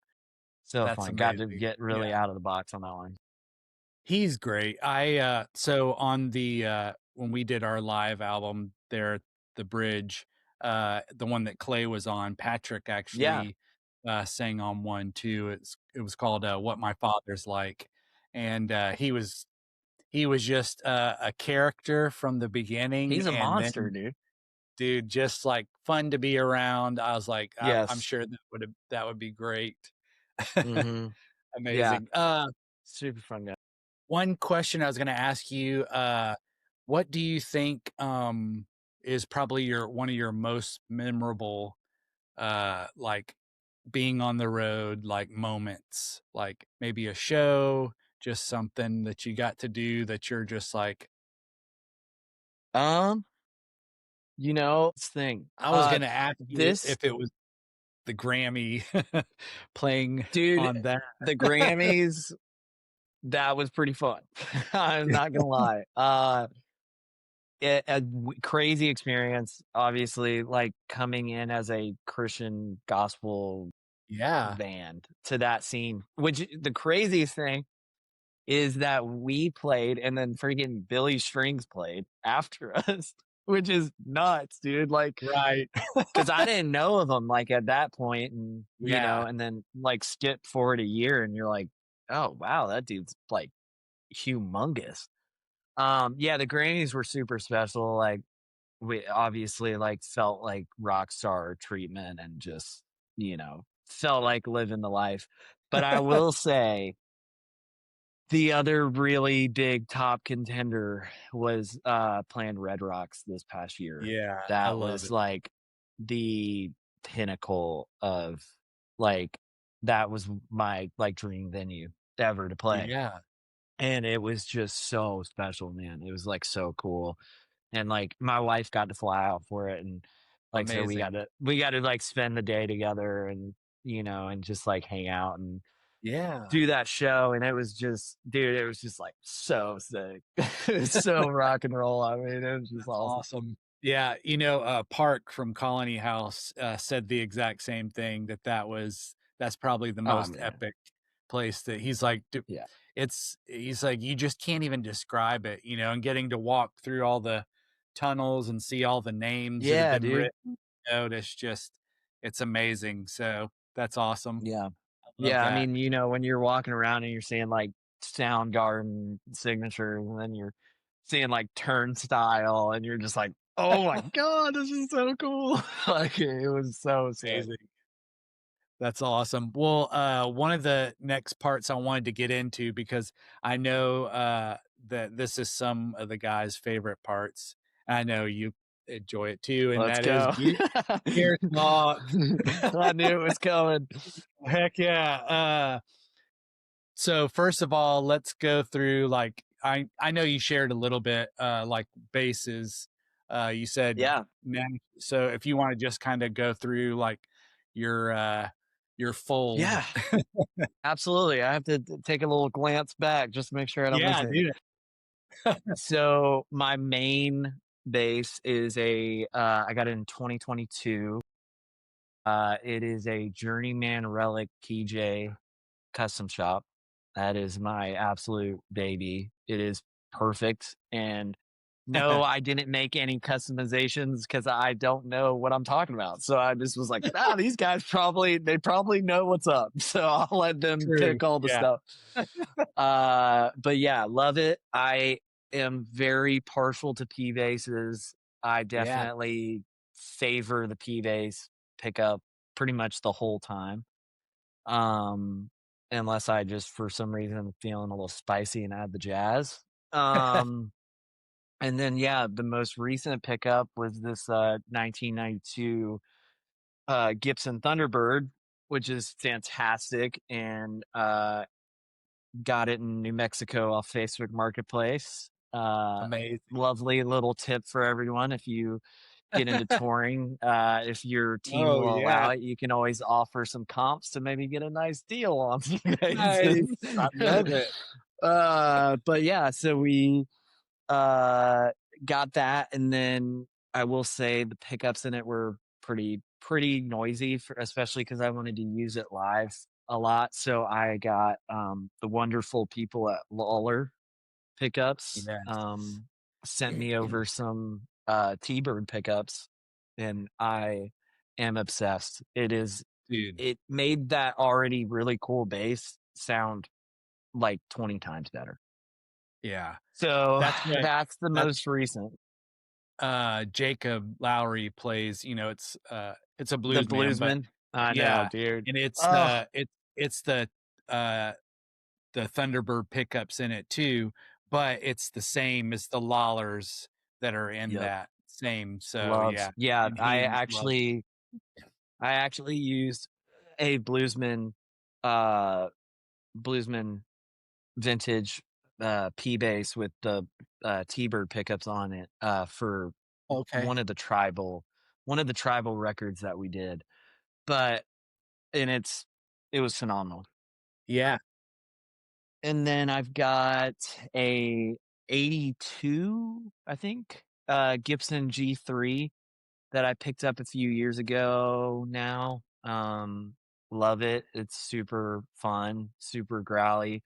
so That's fun. Got to amazing. get Yeah. really out of the box on that one. He's great. So on the when we did our live album there at the bridge, the one that Clay was on, Patrick Yeah, actually sang on one too. It was called What My Father's Like. And he was just a character from the beginning, he's a and monster, then dude. dude, just like fun to be around. I was like, I'm Yes. sure that would be great. Mm-hmm. Yeah, Amazing. super fun guy. One question I was gonna ask you, what do you think, is probably your one of your most memorable, like, being on the road, like, moments? Like, maybe a show, just something that you got to do that you're just like, Um, this thing. I was gonna ask you This if it was the Grammy playing dude, on that. the Grammys, that was pretty fun. I'm not gonna lie. Crazy experience, obviously, like coming in as a Christian gospel Yeah, band to that scene. Which the craziest thing is that we played and then freaking Billy Strings played after us, which is nuts, dude. Like, right. because I didn't know of them like at that point, and Yeah, and then like skip forward a year, and you're like, oh wow, that dude's like humongous. Yeah, the Grammys were super special. Like, we obviously like felt like rock star treatment and just felt like living the life. But I will say the other really big top contender was playing Red Rocks this past year. yeah, I That love was it. like the pinnacle of like that was my like dream venue ever to play. Yeah, And it was just so special, man. It was like so cool. And like my wife got to fly out for it, and like so amazing. we got to like spend the day together and and just like hang out and Yeah. do that show, and it was just, dude, it was just like so sick. It was so rock and roll. I mean, it was just That's awesome. awesome. Yeah, Park from Colony House, said the exact same thing, that's probably the Oh most man, epic place that he's like, "D yeah, he's like, "You just can't even describe it," and getting to walk through all the tunnels and see all the names that have yeah, been dude, written out, it's amazing, so that's awesome. yeah. I love Yeah, I that. mean, when you're walking around and you're seeing like Soundgarden signatures, and then you're seeing like Turnstile, and you're just like, oh my god, this is so cool. Like it was so sick. Amazing. That's awesome. Well, one of the next parts I wanted to get into because I know that this is some of the guys' favorite parts. I know you enjoy it too, and Let's that is go. gear talk. I knew it was coming. Heck yeah. So first of all, let's go through like I know you shared a little bit like bases. You said Yeah. so if you want to just kind of go through like your uh your fold. Yeah, absolutely. I have to take a little glance back just to make sure I don't miss Yeah, anything. dude. So my main bass is I got it in 2022. It is a Journeyman Relic PJ custom shop. That is my absolute baby. It is perfect. And no, I didn't make any customizations because I don't know what I'm talking about. So I just was like, these guys they probably know what's up. So I'll let them True. pick all the Yeah. stuff. But yeah, love it. I am very partial to P bases. I Yeah. definitely favor the P base pickup pretty much the whole time. Um, Unless I just for some reason am feeling a little spicy and add the jazz. Um, and then yeah, the most recent pickup was this 1992 Gibson Thunderbird, which is fantastic, and got it in New Mexico off Facebook Marketplace. Amazing. Lovely little tip for everyone if you get into touring. If your team Oh, will yeah. allow it, you can always offer some comps to maybe get a nice deal on some bases. Nice. I love it. But yeah, so we uh, got that, and then I will say the pickups in it were pretty noisy, especially because I wanted to use it live a lot. So I got the wonderful people at Lollar pickups Yes. sent me over some T-Bird pickups, and I am obsessed. Dude. It made that already really cool bass sound like 20 times better. Yeah. So That's what that's the that's most recent. Jacob Lowry plays, it's a The blues man, but Bluesman? I know, yeah, dude. and Oh, it's uh the Thunderbird pickups in it too, but it's the same as the Lollars that are in yep. that same. So Loves. yeah, Yeah, and he loves. I actually used a uh Bluesman vintage P bass with the T-Bird pickups on it for Okay. one of the tribal records that we did. But and it was phenomenal. Yeah. And then I've got a 82, I think, Gibson G3 that I picked up a few years ago now. Love it. It's super fun, super growly,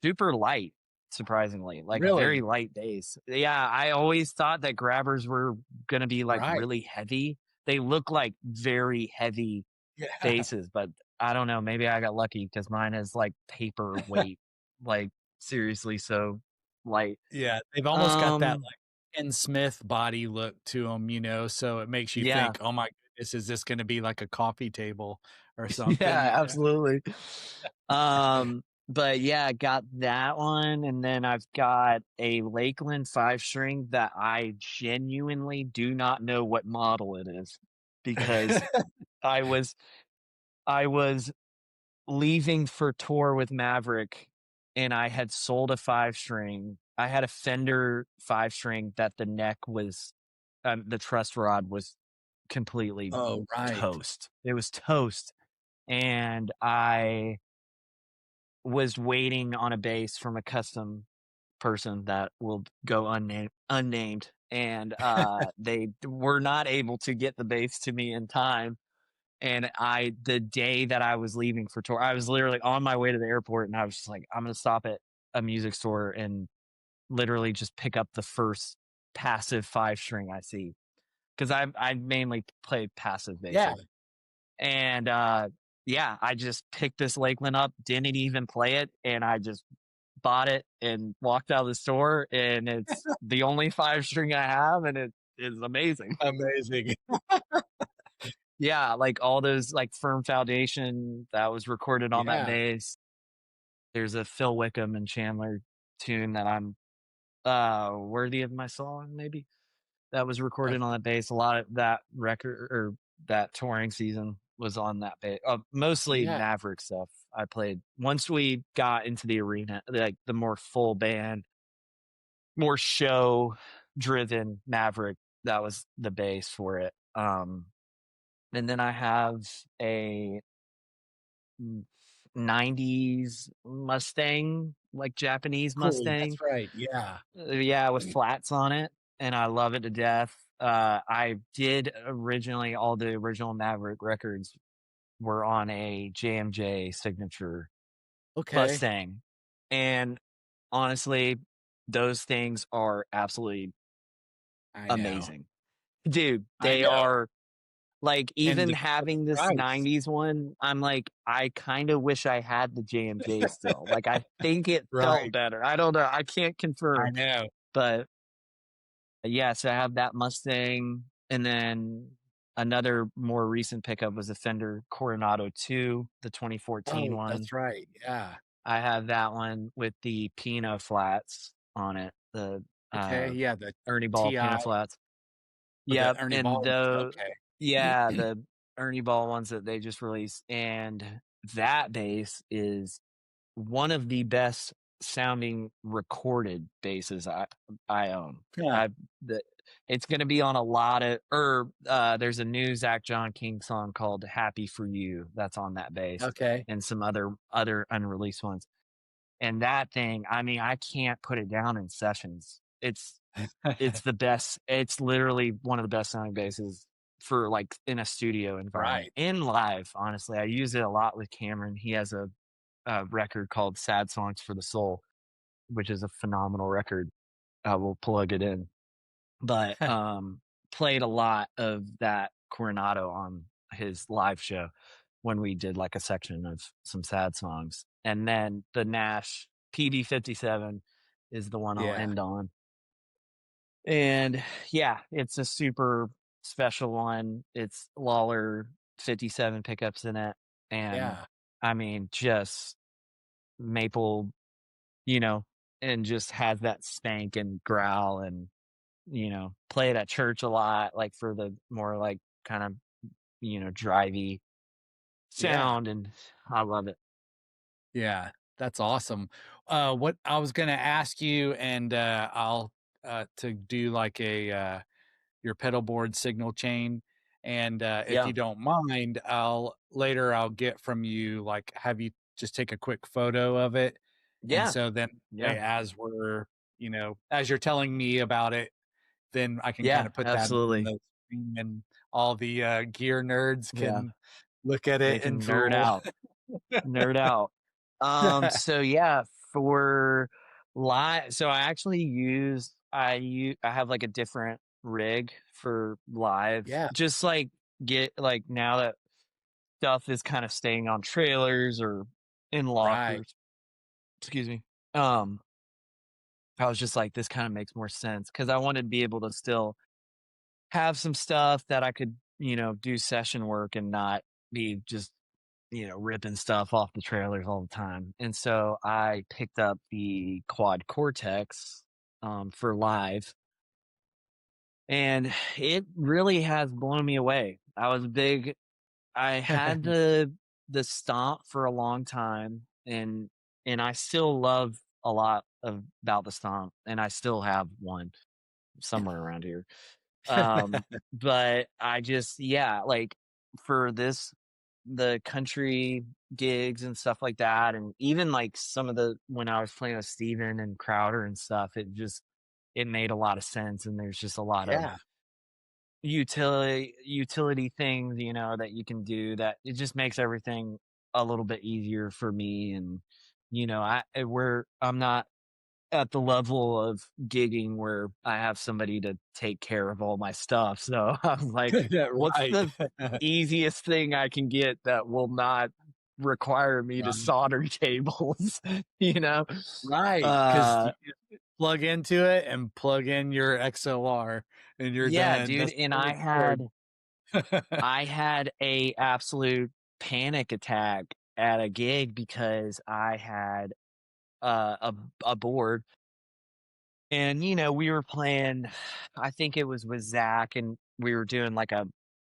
super light, surprisingly, like very Really? light bass. Yeah, I always thought that grabbers were gonna be like Right. really heavy. They look like very heavy Yeah. basses, but I don't know. Maybe I got lucky because mine is like paper weight, like seriously so light. Yeah, they've almost got that, Um, like, Ken Smith body look to them, so it makes you yeah, think, "Oh my goodness, is this gonna be like a coffee table or something?" yeah, absolutely. But yeah, got that one, and then I've got a Lakeland 5 string that I genuinely do not know what model it is because I was I was leaving for tour with Maverick, and I had sold a 5 string. I had a Fender 5 string that the neck was the truss rod was completely Oh, right. toast. It was toast, and I was waiting on a bass from a custom person that will go unnamed, and they were not able to get the bass to me in time. And the day that I was leaving for tour, I was literally on my way to the airport, and I was just like, I'm gonna stop at a music store and literally just pick up the first passive 5 string I see, because I mainly play passive Yeah. basses. And yeah, I just picked this Lakeland up, didn't even play it, and I just bought it and walked out of the store, and it's the only 5 string I have, and it is amazing. Amazing. Yeah, like all those like Firm Foundation that was recorded on that Yeah. bass. There's a Phil Wickham and Chandler tune that I'm Worthy of My Song, maybe, that was Okay. recorded on that bass. A lot of that record or that touring season was on that bass. Mostly Yeah. Maverick stuff I played. Once we got into the arena, like the more full band, more show driven Maverick, that was the bass for it. And then I have a 90s Mustang, like Japanese Cool. Mustang. That's right. Yeah. Yeah, with flats on it, and I love it to death. I did originally all the original Maverick records were on a JMJ signature Okay. Mustang, and honestly, those things are absolutely I know. amazing. Dude, I they know. are like, And even the having this price. 90s one, I'm like, I kinda wish I had the JMJ still. Like, I think it felt Right. better. I don't know, I can't I confirm, know. but yeah, so I have that Mustang, and then another more recent pickup was a Fender Coronado 2, the 2014 Oh, one. that's right. Yeah. I have that one with the Pino flats on it, the, Okay. uh, Yeah. The Ernie Ball TI Pino flats. or the Yep, Ernie and Ball ones. the Okay. yeah, the Ernie Ball ones that they just released, and that bass is one of the best sounding recorded basses I own. Yeah. I the It's gonna be on a lot of there's a new Zach John King song called "Happy for You" that's on that bass, Okay. and some other unreleased ones. And that thing, I mean, I can't put it down in sessions. It's the best. It's literally one of the best sounding basses for like in a studio environment Right. and live. Honestly, I use it a lot with Cameron. He has a record called "Sad Songs for the Soul," which is a phenomenal record. I will plug it in. But played a lot of that Coronado on his live show when we did like a section of some sad songs. And then the Nash PB57 is the one I'll Yeah. end on. And yeah, it's a super special one. It's Lollar 57 pickups in it. And Yeah. I mean, just maple, you know, and just has that spank and growl, and, play it at church a lot, like for the more like kind of, drivey Yeah. sound. And I love it. Yeah, that's awesome. What I was gonna ask you, and I'll to do like a your pedal board signal chain, and if Yeah. you don't mind, I'll get from you like have you just take a quick photo of it, and Yeah. so then Yeah. as as you're telling me about it, then I can kind Yeah. of put that on Absolutely. the screen, and all the gear nerds Yeah. can look at They it and can nerd drool. out. Nerd out. So yeah, for live, so I have like a different rig for live, Yeah, just like get like now that stuff is kind of staying on trailers or in right. lockers. Excuse me. Um, I was just like, this kind of makes more sense because I wanted to be able to still have some stuff that I could, do session work and not be just, ripping stuff off the trailers all the time. And so I picked up the Quad Cortex for live, and it really has blown me away. I had the Stomp for a long time, and I still love a lot of about the Stomp, and I still have one somewhere around here. But I just, yeah, like for this the country gigs and stuff like that, and even like some of the when I was playing with Steven and Crowder and stuff, it made a lot of sense, and there's just a lot of Yeah. utility things, that you can do that it just makes everything a little bit easier for me. And I'm not at the level of gigging where I have somebody to take care of all my stuff. So I was like, Yeah, what's right. the easiest thing I can get that will not require me to Um, solder cables, you know? right, because Uh you just plug into it and plug in your XLR and you're yeah, done. dude. That's And the only cord. I had a absolute panic attack at a gig because I had a board. And, we were playing, I think it was with Zach, and we were doing like a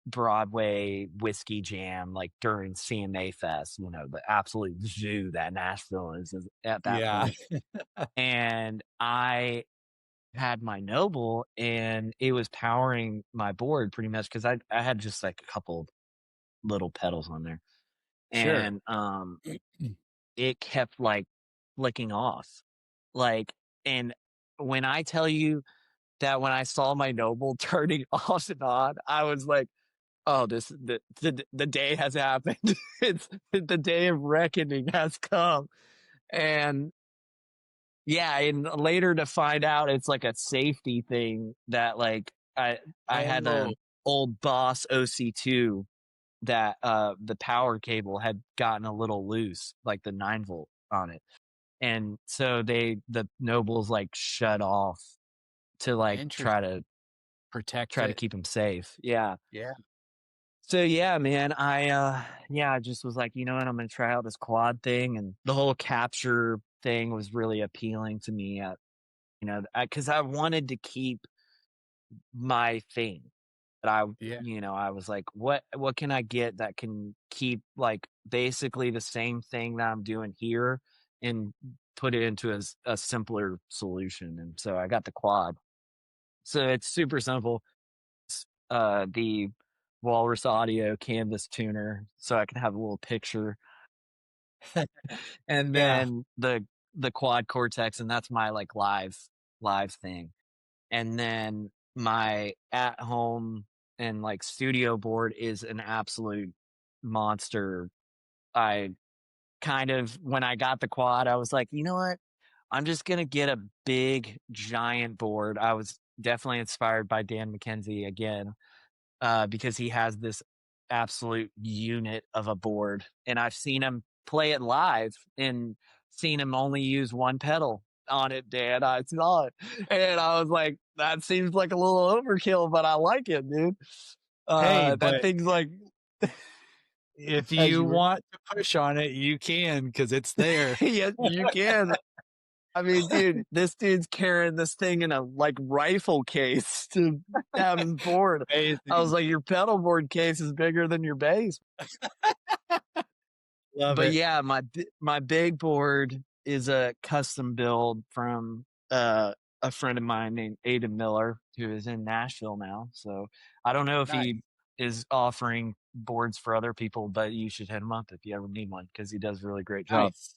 Broadway whiskey jam, like during CMA Fest, the absolute zoo that Nashville is at that Yeah. point. And I had my Noble, and it was powering my board pretty much because I had just like a couple little pedals on there. Sure. And it kept like flicking off. Like, and when I tell you that when I saw my Noble turning off and on, I was like, "Oh, the day has happened. It's the day of reckoning has come." And yeah, and later to find out it's like a safety thing that like I had a Oh, old Boss OC2 that the power cable had gotten a little loose, like the 9 volt on it. And so the Nobles like shut off to like try interesting. to Protect try to it. keep him safe. Yeah. Yeah. So yeah, man, I just was like, you know what, I'm gonna try out this quad thing, and the whole capture thing was really appealing to me. Because I wanted to keep my thing. But Yeah. I was like, what can I get that can keep like basically the same thing that I'm doing here and put it into a simpler solution. And so I got the quad. So it's super simple. The Walrus Audio canvas tuner, so I can have a little picture, and Yeah. then the Quad Cortex, and that's my like live thing. And then my at home and like studio board is an absolute monster. I kind of when I got the quad, I was like, you know what? I'm just gonna get a big giant board. I was definitely inspired by Dan McKenzie again, because he has this absolute unit of a board, and I've seen him play it live and seen him only use one pedal on it. Dan, I saw it, and I was like, that seems like a little overkill, but I like it, dude. Hey, That but thing's like, if as you you were, want to push on it, you can because it's there. yeah, you can. I mean, dude, this dude's carrying this thing in a like rifle case to have his board. I was Amazing. like, your pedal board case is bigger than your bass. Love But it. yeah, my big board is a custom build from a friend of mine named Aiden Miller, who is in Nashville now. So I don't know if Nice. he is offering boards for other people, but you should hit him up if you ever need one because he does a really great job. Nice.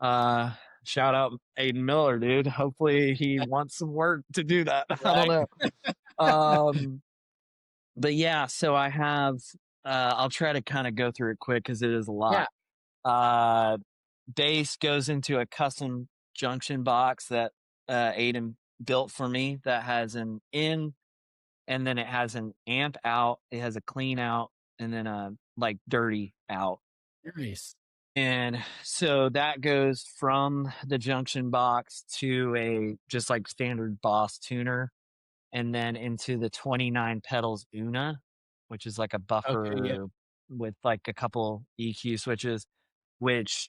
Uh, Shout out Aiden Miller, dude. Hopefully he wants some work to do that. I don't Right? know. Um, but yeah, so I have. I'll try to kind of go through it quick because it is a Yeah. lot. Bass goes into a custom junction box that Aiden built for me that has an in, and then it has an amp out, it has a clean out, and then a like dirty out. Nice. And so that goes from the junction box to a just like standard Boss tuner, and then into the 29 pedals Una, which is like a Okay. Yeah. buffer with like a couple EQ switches, which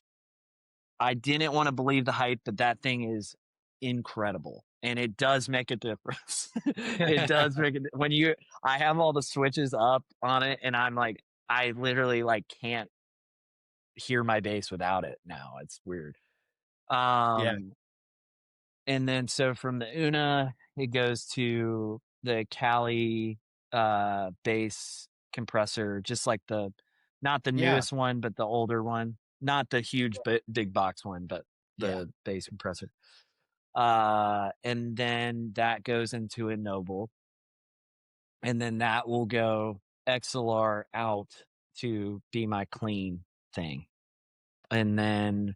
I didn't want to believe the hype, but that thing is incredible. And it does make a difference. It does make it when I have all the switches up on it, and I'm like, I literally like can't hear my bass without it now. It's weird. Yeah. Um, and then so from the Una, it goes to the Cali bass compressor, just like the Not the Yeah. newest one, but the older one. Not the huge but big box one, but Yeah. the bass compressor. And then that goes into a Noble, and then that will go XLR out to be my clean thing. And then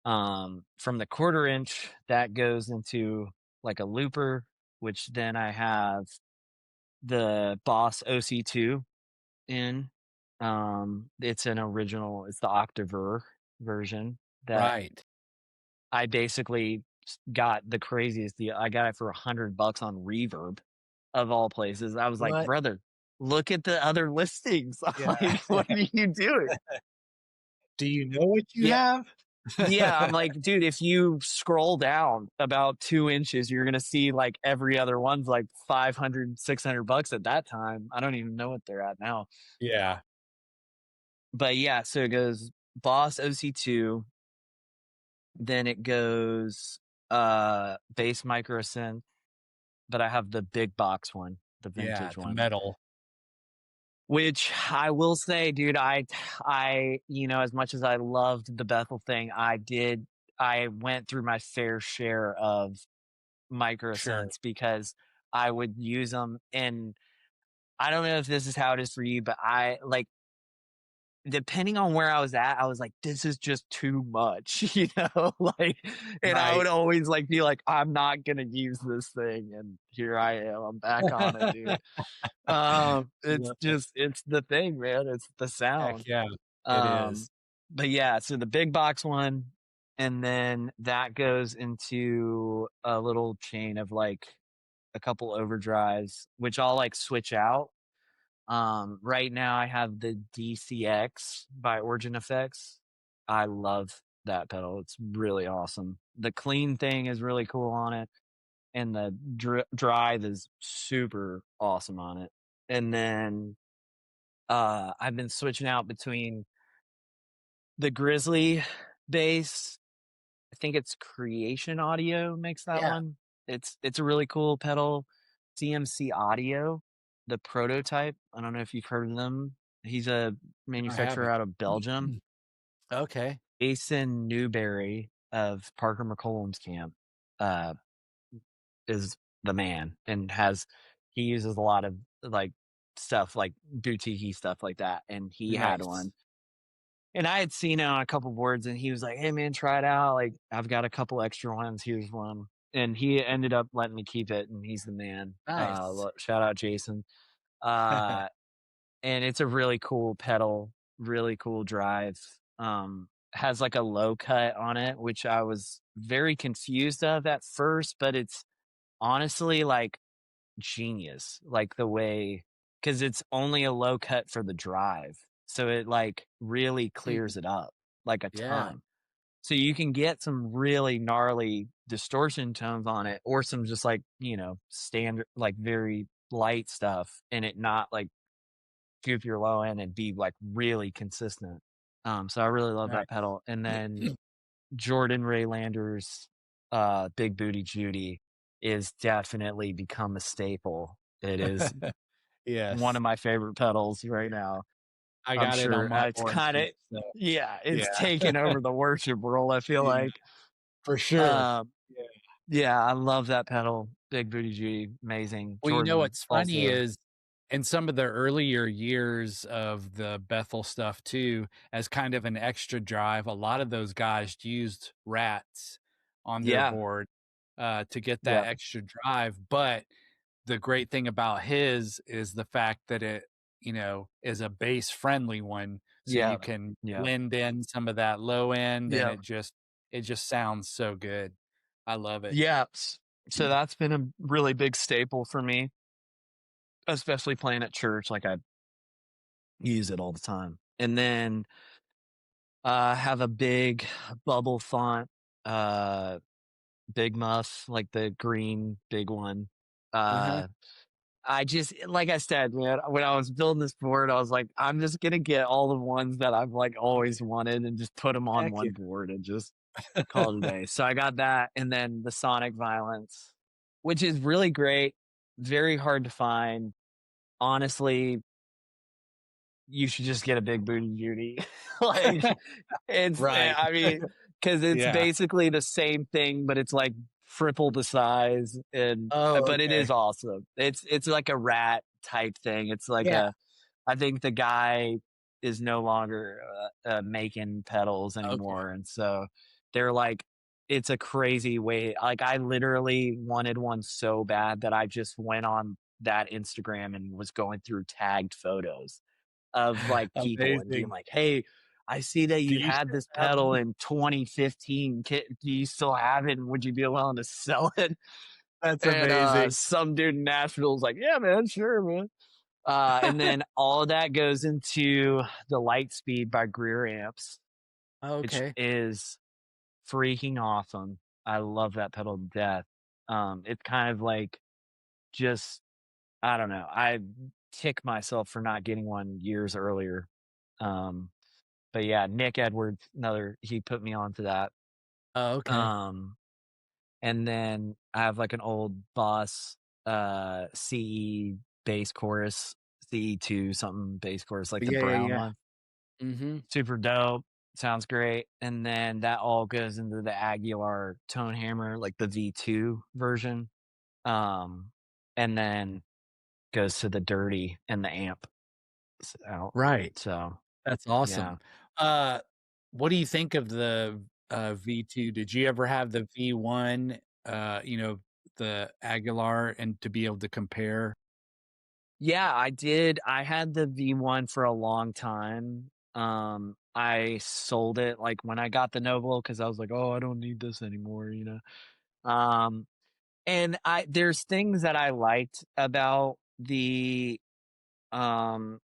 from the quarter inch, that goes into like a looper, which then I have the Boss OC2 in. It's an original, it's the Octaver version that Right. I basically got the craziest deal. I got it for $100 on Reverb, of all places. I was like, What? brother, look at the other listings. I'm Yeah. like, what are you doing? Do you know what you Yeah. have? Yeah. I'm like, dude, if you scroll down about 2 inches, you're going to see like every other one's like 500, $600 at that time. I don't even know what they're at now. Yeah. But yeah, so it goes Boss OC2, then it goes bass micro synth, but I have the big box one, the Yeah. vintage The one, metal. which I will say, dude, as much as I loved the Bethel thing, I went through my fair share of micro Sure. synths because I would use them. And I don't know if this is how it is for you, but I like, depending on where I was at, I was like, this is just too much, like, and I would Right. always like be like, I'm not gonna use this thing. And here I am, I'm back on it, dude. It's Love it. just, it's the thing, man. It's the Heck sound. yeah. It Um, is. but yeah, so the big box one, and then that goes into a little chain of like a couple overdrives, which I'll like switch out. Right now I have the DCX by Origin Effects. I love that pedal. It's really awesome. The clean thing is really cool on it, and the drive is super awesome on it. And then I've been switching out between the Grizzly bass. I think it's Creation Audio makes that Yeah. one. It's a really cool pedal. CMC Audio, the Prototype. I don't know if you've heard of them. He's a I manufacturer haven't. out of Belgium. Okay. Jason Newberry of Parker McCollum's camp uh, is the man, and he uses a lot of like stuff like boutique stuff like that. And he had Nice. one. And I had seen it on a couple boards, and he was like, "Hey man, try it out. Like, I've got a couple extra ones. Here's one." And he ended up letting me keep it, and he's the man. Nice. Shout out Jason. Uh, and it's a really cool pedal, really cool drive. Has like a low cut on it, which I was very confused of at first, but it's honestly like genius, like the way, because it's only a low cut for the drive, so it like really Mm, clears it up like a yeah. ton, so you can get some really gnarly distortion tones on it, or some just like standard like very light stuff, and it not like scoop your low end and be like really consistent. So I really love that Nice. pedal. And then Jordan Raylander's Big Booty Judy is definitely become a staple. It is one Yes. of my favorite pedals right now. I I'm got it on sure my it's kind of, ornament, so yeah, it's yeah. taken over the worship world, I feel Yeah, like. for sure. Um, Yeah. yeah, I love that pedal. Big Booty Judy, amazing. Well, you know Jordan what's funny also. is in some of the earlier years of the Bethel stuff too, as kind of an extra drive, a lot of those guys used rats on their Yeah, board to get that yeah, extra drive. But the great thing about his is the fact that it, is a bass friendly one. So yeah, you can yeah, blend in some of that low end and yeah. it just sounds so good. I love it. Yeah. So that's been a really big staple for me, especially playing at church. Like, I use it all the time. And then have a big bubble font, uh, big muff, like the green big one. Uh-huh. Uh, I just, like I said, man, when I was building this board, I was like, I'm just gonna get all the ones that I've like always wanted and just put them on Heck one board and just call it a day. So I got that, and then the Sonic Violence, which is really great, very hard to find. Honestly, you should just get a big booty Judy. Like, Right. I mean, because it's Yeah. basically the same thing, but it's like triple the size, and Oh, but it okay. is awesome. It's like a rat type thing. It's like Yeah. a I think the guy is no longer, making pedals Okay. anymore, and so they're like it's a crazy way like, I literally wanted one so bad that I just went on that Instagram and was going through tagged photos of, like, people and being Amazing. like, "Hey, I see that Do you you had still this have pedal them? in 2015. Do you still have it, and would you be willing to sell it?" That's And, amazing. some dude in Nashville's like, "Yeah, man, sure, man." And then all of that goes into the Lightspeed by Greer Amps, which Okay. is freaking awesome. I love that pedal to death. It's kind of like just I don't know. I kick myself for not getting one years earlier. Um, but yeah, Nick Edwards, another he put me onto that. Oh, okay. Um, and then I have like an old Boss CE bass chorus, CE2 something bass chorus, like the Yeah, yeah, brown yeah. one. Mhm. Super dope. Sounds great. And then that all goes into the Aguilar tone hammer, like the V2 version. Um, and then goes to the dirty and the amp out. Right. So That's yeah. awesome. Uh, what do you think of the, V2? Did you ever have the V1, the Aguilar and to be able to compare? Yeah, I did. I had the V1 for a long time. I sold it like when I got the Noble because I was like, oh, I don't need this anymore, you know. And I there's things that I liked about um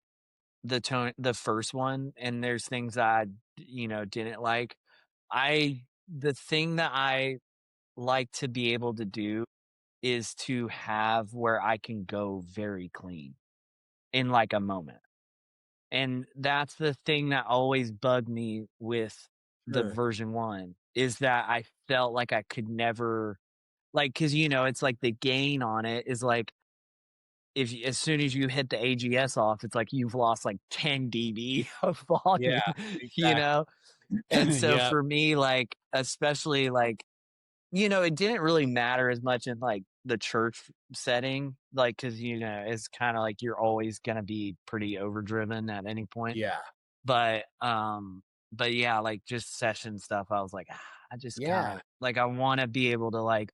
the first one, and there's things that I didn't like. The thing that I like to be able to do is to have where I can go very clean in like a moment. And that's the thing that always bugged me with the Sure. version 1 is that I felt like I could never like because it's like the gain on it is like as soon as you hit the AGS off, it's like you've lost like 10 dB of volume, Yeah, you exactly. know? And so Yep. for me, like, especially like, it didn't really matter as much in like the church setting, like, cause it's kind of like you're always going to be pretty overdriven at any point. Yeah. But, um, but yeah, like just session stuff, I was like, I just kind Yeah. of like, I want to be able to like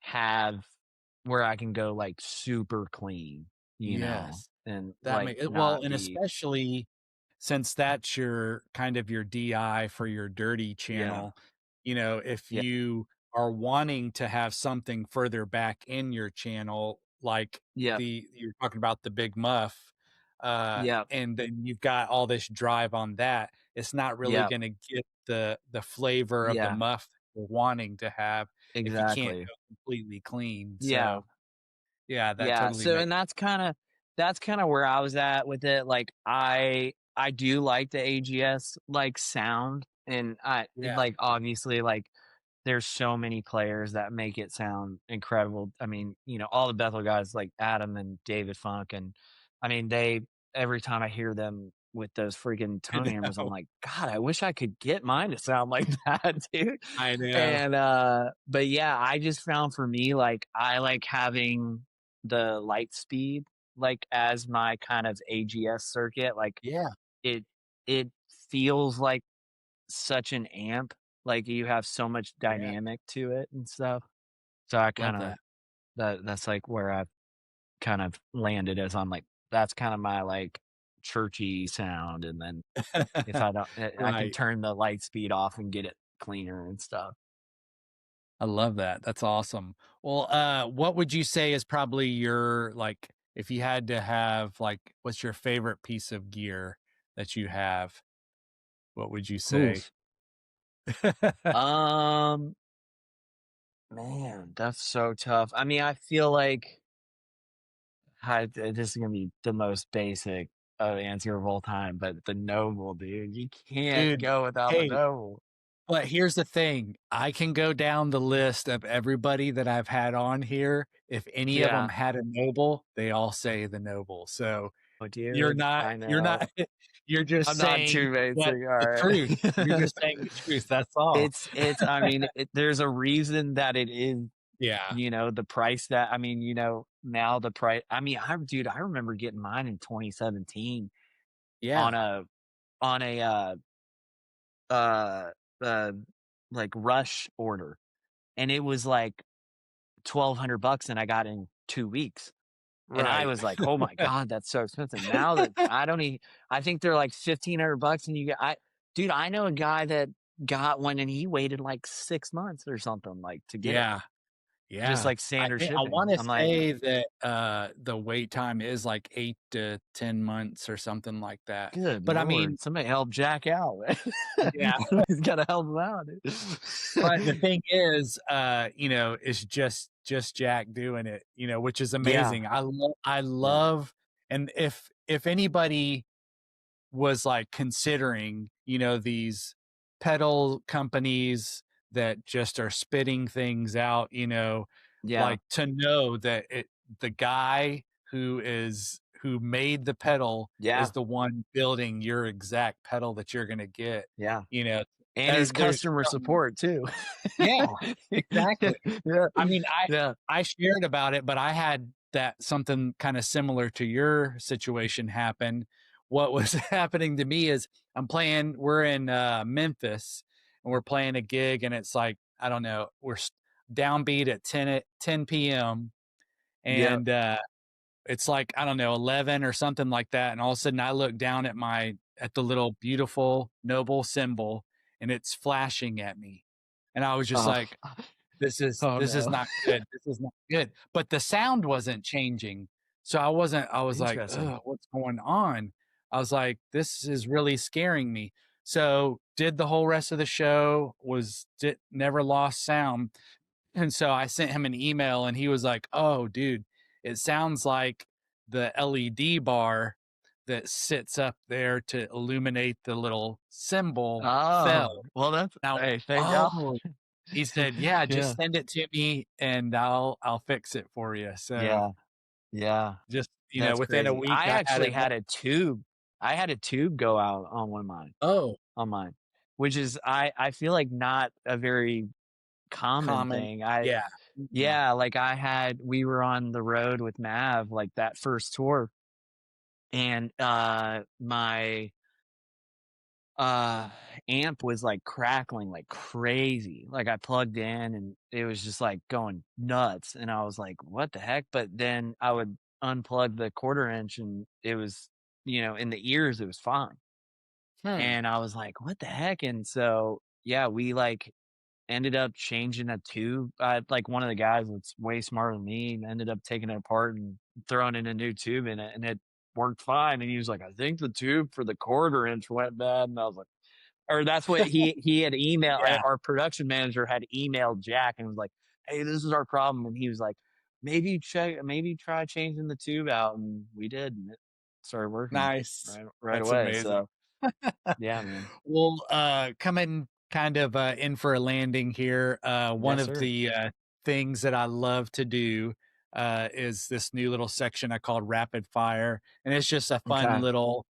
have where I can go like super clean, Yes. and That like make well, not and be especially since that's your kind of your DI for your dirty yeah, channel, if yeah, you are wanting to have something further back in your channel, like yeah, you're talking about the Big Muff, yeah, and then you've got all this drive on that, it's not really yeah, gonna get the flavor of the yeah, muff you're wanting to have if you can't exactly. go completely clean, Yeah, so, yeah, that yeah. totally So makes and that's kind of where I was at with it. Like I do like the AGS like sound and yeah. like obviously like there's so many players that make it sound incredible. I mean, all the Bethel guys like Adam and David Funk and I mean they every time I hear them with those freaking I tone hammers, I'm know. like, God, I wish I could get mine to sound like that, dude. I know. And but yeah, I just found for me like I like having the light speed like as my kind of AGS circuit. Like Yeah, it it feels like such an amp, like, you have so much yeah, dynamic to it and stuff. So I love kinda that. that's, like, where I've kind of landed as I'm like, that's kinda my, like, churchy sound, and then if I don't I can Right. turn the light speed off and get it cleaner and stuff. I love that. That's awesome. Well, what would you say is probably your like, if you had to have like, what's your favorite piece of gear that you have? What would you say? Oof. Um, man, that's so tough. I mean, I feel like this is gonna be the most basic, answer of all time, but the Noble, dude, you can't Dude, go without the hey, Noble. but here's the thing. I can go down the list of everybody that I've had on here. If any of them Yeah. had a Noble, they all say the Noble. So Oh, You're dude, not I you're know. not you're just I'm not saying too what basic, the truth. You're alright. just saying the truth, that's all. I mean, there's a reason that it is, Yeah. the price that I mean, now the price I mean, I remember getting mine in 2017 on Yeah. a uh, uh, like, rush order, and it was, like, 1,200 bucks, and I got it in 2 weeks, and I Right. was like, "Oh my god, that's so expensive." Now that I think they're, like, 1,500 bucks, and you get I dude, I know a guy that got one, and he waited, like, 6 months or something, like, to get it, Yeah. just Yeah. like standard I shipping. wanna I'm like, say that, the wait time is like 8 to 10 months or something like that. "Good But I mean lord, somebody help Jack out, man." yeah, Somebody's gotta help him out, but the dude. thing is, it's just Jack doing it, which is Yeah, amazing. I yeah, love and if anybody was like considering, these pedal companies that just are spitting things out, yeah, like to know that the guy who made the pedal is yeah, the one building your exact pedal that you're going to get, yeah. you know, And his there's customer something support too. yeah, exactly. Yeah, I mean, yeah, I shared about it, but I had that something kinda similar to your situation happen. What was happening to me is we're in, Memphis, and we're playing a gig, and it's like, I don't know, we're downbeat at 10 PM, yeah. and, it's like, I don't know, 11 or something like that, and all of a sudden, I look down at the little beautiful noble symbol, and it's flashing at me, and I was just Oh, like, oh this is no. not good. This is not good. But the sound wasn't changing. So I was like, Interesting. "Ugh, what's going on?" I was like, "This is really scaring me." So did the whole rest of the show, never lost sound. And so I sent him an email and he was like, "Oh, dude, it sounds like the LED bar that sits up there to illuminate the little symbol fell." Oh, well, that's Now, hey, thank God. "Oh." He said, "Yeah, just Yeah, send it to me and I'll fix it for you." So, yeah, yeah. just, That's within a crazy. week, I had it all. I had a tube go out on one of mine Oh, on mine, which is I feel like not a very common common. thing. Yeah. Mm-mm. Yeah, like we were on the road with Mav, like that first tour, and my uh amp was like crackling like crazy. Like I plugged in and it was just like going nuts. And I was like, what the heck? But then I would unplug the quarter inch and it was, in the ears, it was fine. Hmm. And I was like, what the heck? And so, yeah, we like ended up changing a tube. Like one of the guys that's way smarter than me ended up taking it apart and throwing in a new tube in it, and it worked fine. And he was like, "I think the tube for the quarter inch went bad," and I was like, or that's what he had emailed. Yeah. Our production manager had emailed Jack and was like, "Hey, this is our problem," and he was like, maybe try changing the tube out," and we did, and it started working Nice. right That's away. amazing. So yeah, man, Well, coming kind of in for a landing here. One yes, of sir. the things that I love to do is this new little section I called Rapid Fire, and it's just a fun Okay, little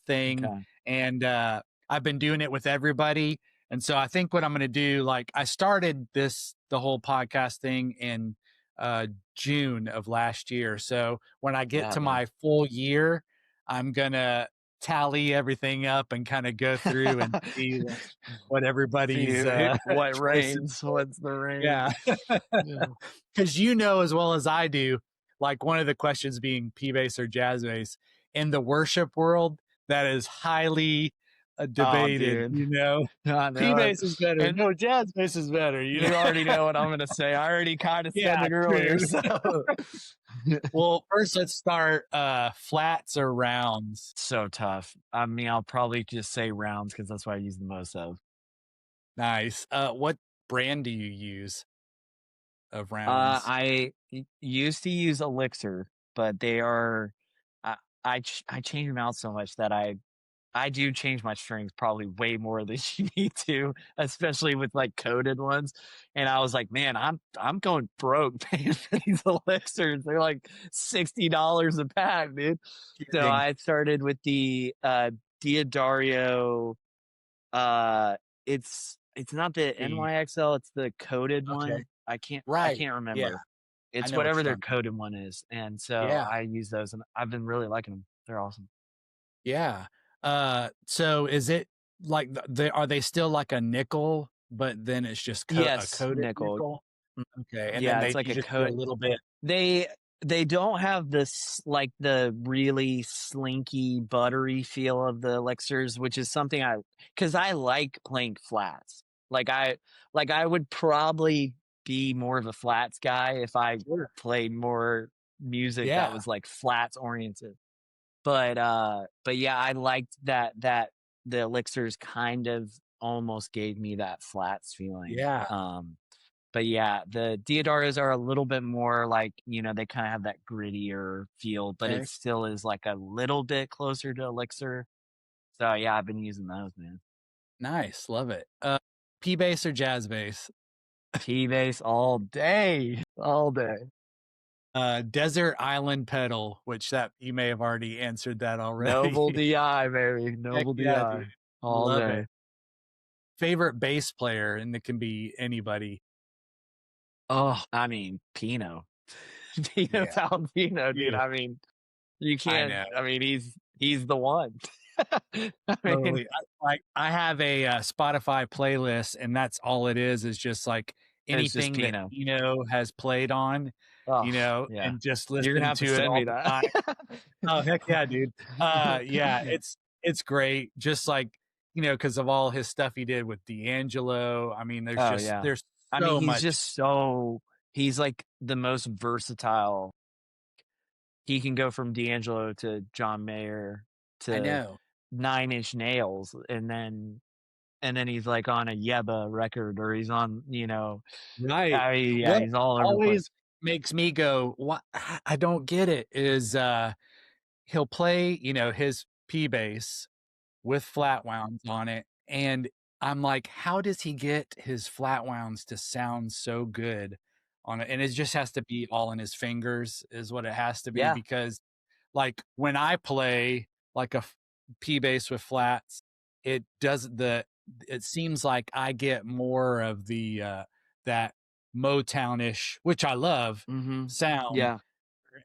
thing. okay, And I've been doing it with everybody. And so I think what I'm going to do, like, I started the whole podcast thing in uh, June of last year. So when I get yeah, to man. my full year, I'm gonna tally everything up and kinda go through and see what See everybody's, what choices reigns, were. what's the reign. Yeah, Yeah. because you know as well as I do, like, one of the questions being P bass or jazz bass. In the worship world, that is highly, Oh, debated, dude. I P know it. bass is better. And No, jazz bass is better, you already know what I'm gonna say. I already kinda Yeah, said it earlier, true. so Well, first let's start, flats or rounds. so tough. I mean, I'll probably just say rounds because that's what I use the most of. Nice. What brand do you use of rounds? Used to use Elixir, but they are I I changed them out so much that I do change my strings probably way more than you need to, especially with like coated ones. And I was like, man, I'm going broke paying for these elixirs. They're like $60 a pack, dude. So Kidding. I started with the Diodario. Uh it's not the The NYXL, it's the coated Okay. one. I Right. can't Yeah, remember. I It's know what whatever you're their talking about. coated one is. And so Yeah, I use those and I've been really liking them. They're awesome. yeah. So is it like are they still like a nickel, but then it's just a Yes, coated nickel. nickel? Okay, and then Yeah, it's like you a just do a coat. little bit. They they don't have this like the really slinky, buttery feel of the elixirs, which is something because I like playing flats. Like I I would probably be more of a flats guy if I Sure. played more music that Yeah, was like flats oriented. But yeah, I liked that the elixirs kind of almost gave me that flats feeling. yeah, But yeah, the Diodaras are a little bit more like, they kind of have that grittier feel, but it okay. still is like a little bit closer to Elixir. So yeah, I've been using those, man. Nice, love it. P bass or jazz bass? P bass all day, all day. Desert Island pedal, which that you may have already answered that already. Noble DI, baby. Heck Noble yeah, dude. DI all Love it. day. Favorite bass player, and it can be anybody. Oh, I mean, Pino. Pino Yeah, Palomino, dude. you. I mean, you I can't. know. I mean, he's the one. I mean, Totally. I have a, Spotify playlist, and that's all it is just, like, it's just anything that Pino. Has played on, Oh, yeah. and just You're gonna listen have to to it send all me the that. time. Oh, heck yeah, dude. Yeah, it's great, just like, because of all his stuff he did with D'Angelo. I mean, Oh, yeah. there's I mean, so much. he's like the most versatile. He can go from D'Angelo to John Mayer I to know. Nine Inch Nails, and then he's like on a Yeba record, or he's on, Right. I mean, yeah, What he's all over the place. always makes me go, "What?" I don't get it is, he'll play, his P bass with flat wounds on it, and I'm like, "How does he get his flat wounds to sound so good on it?" And it just has to be all in his fingers is what it has to be Yeah. because, like, when I play, like, P bass with flats, it does the it seems like I get more of that Motown-ish, which I love, Mhm. sound Yeah.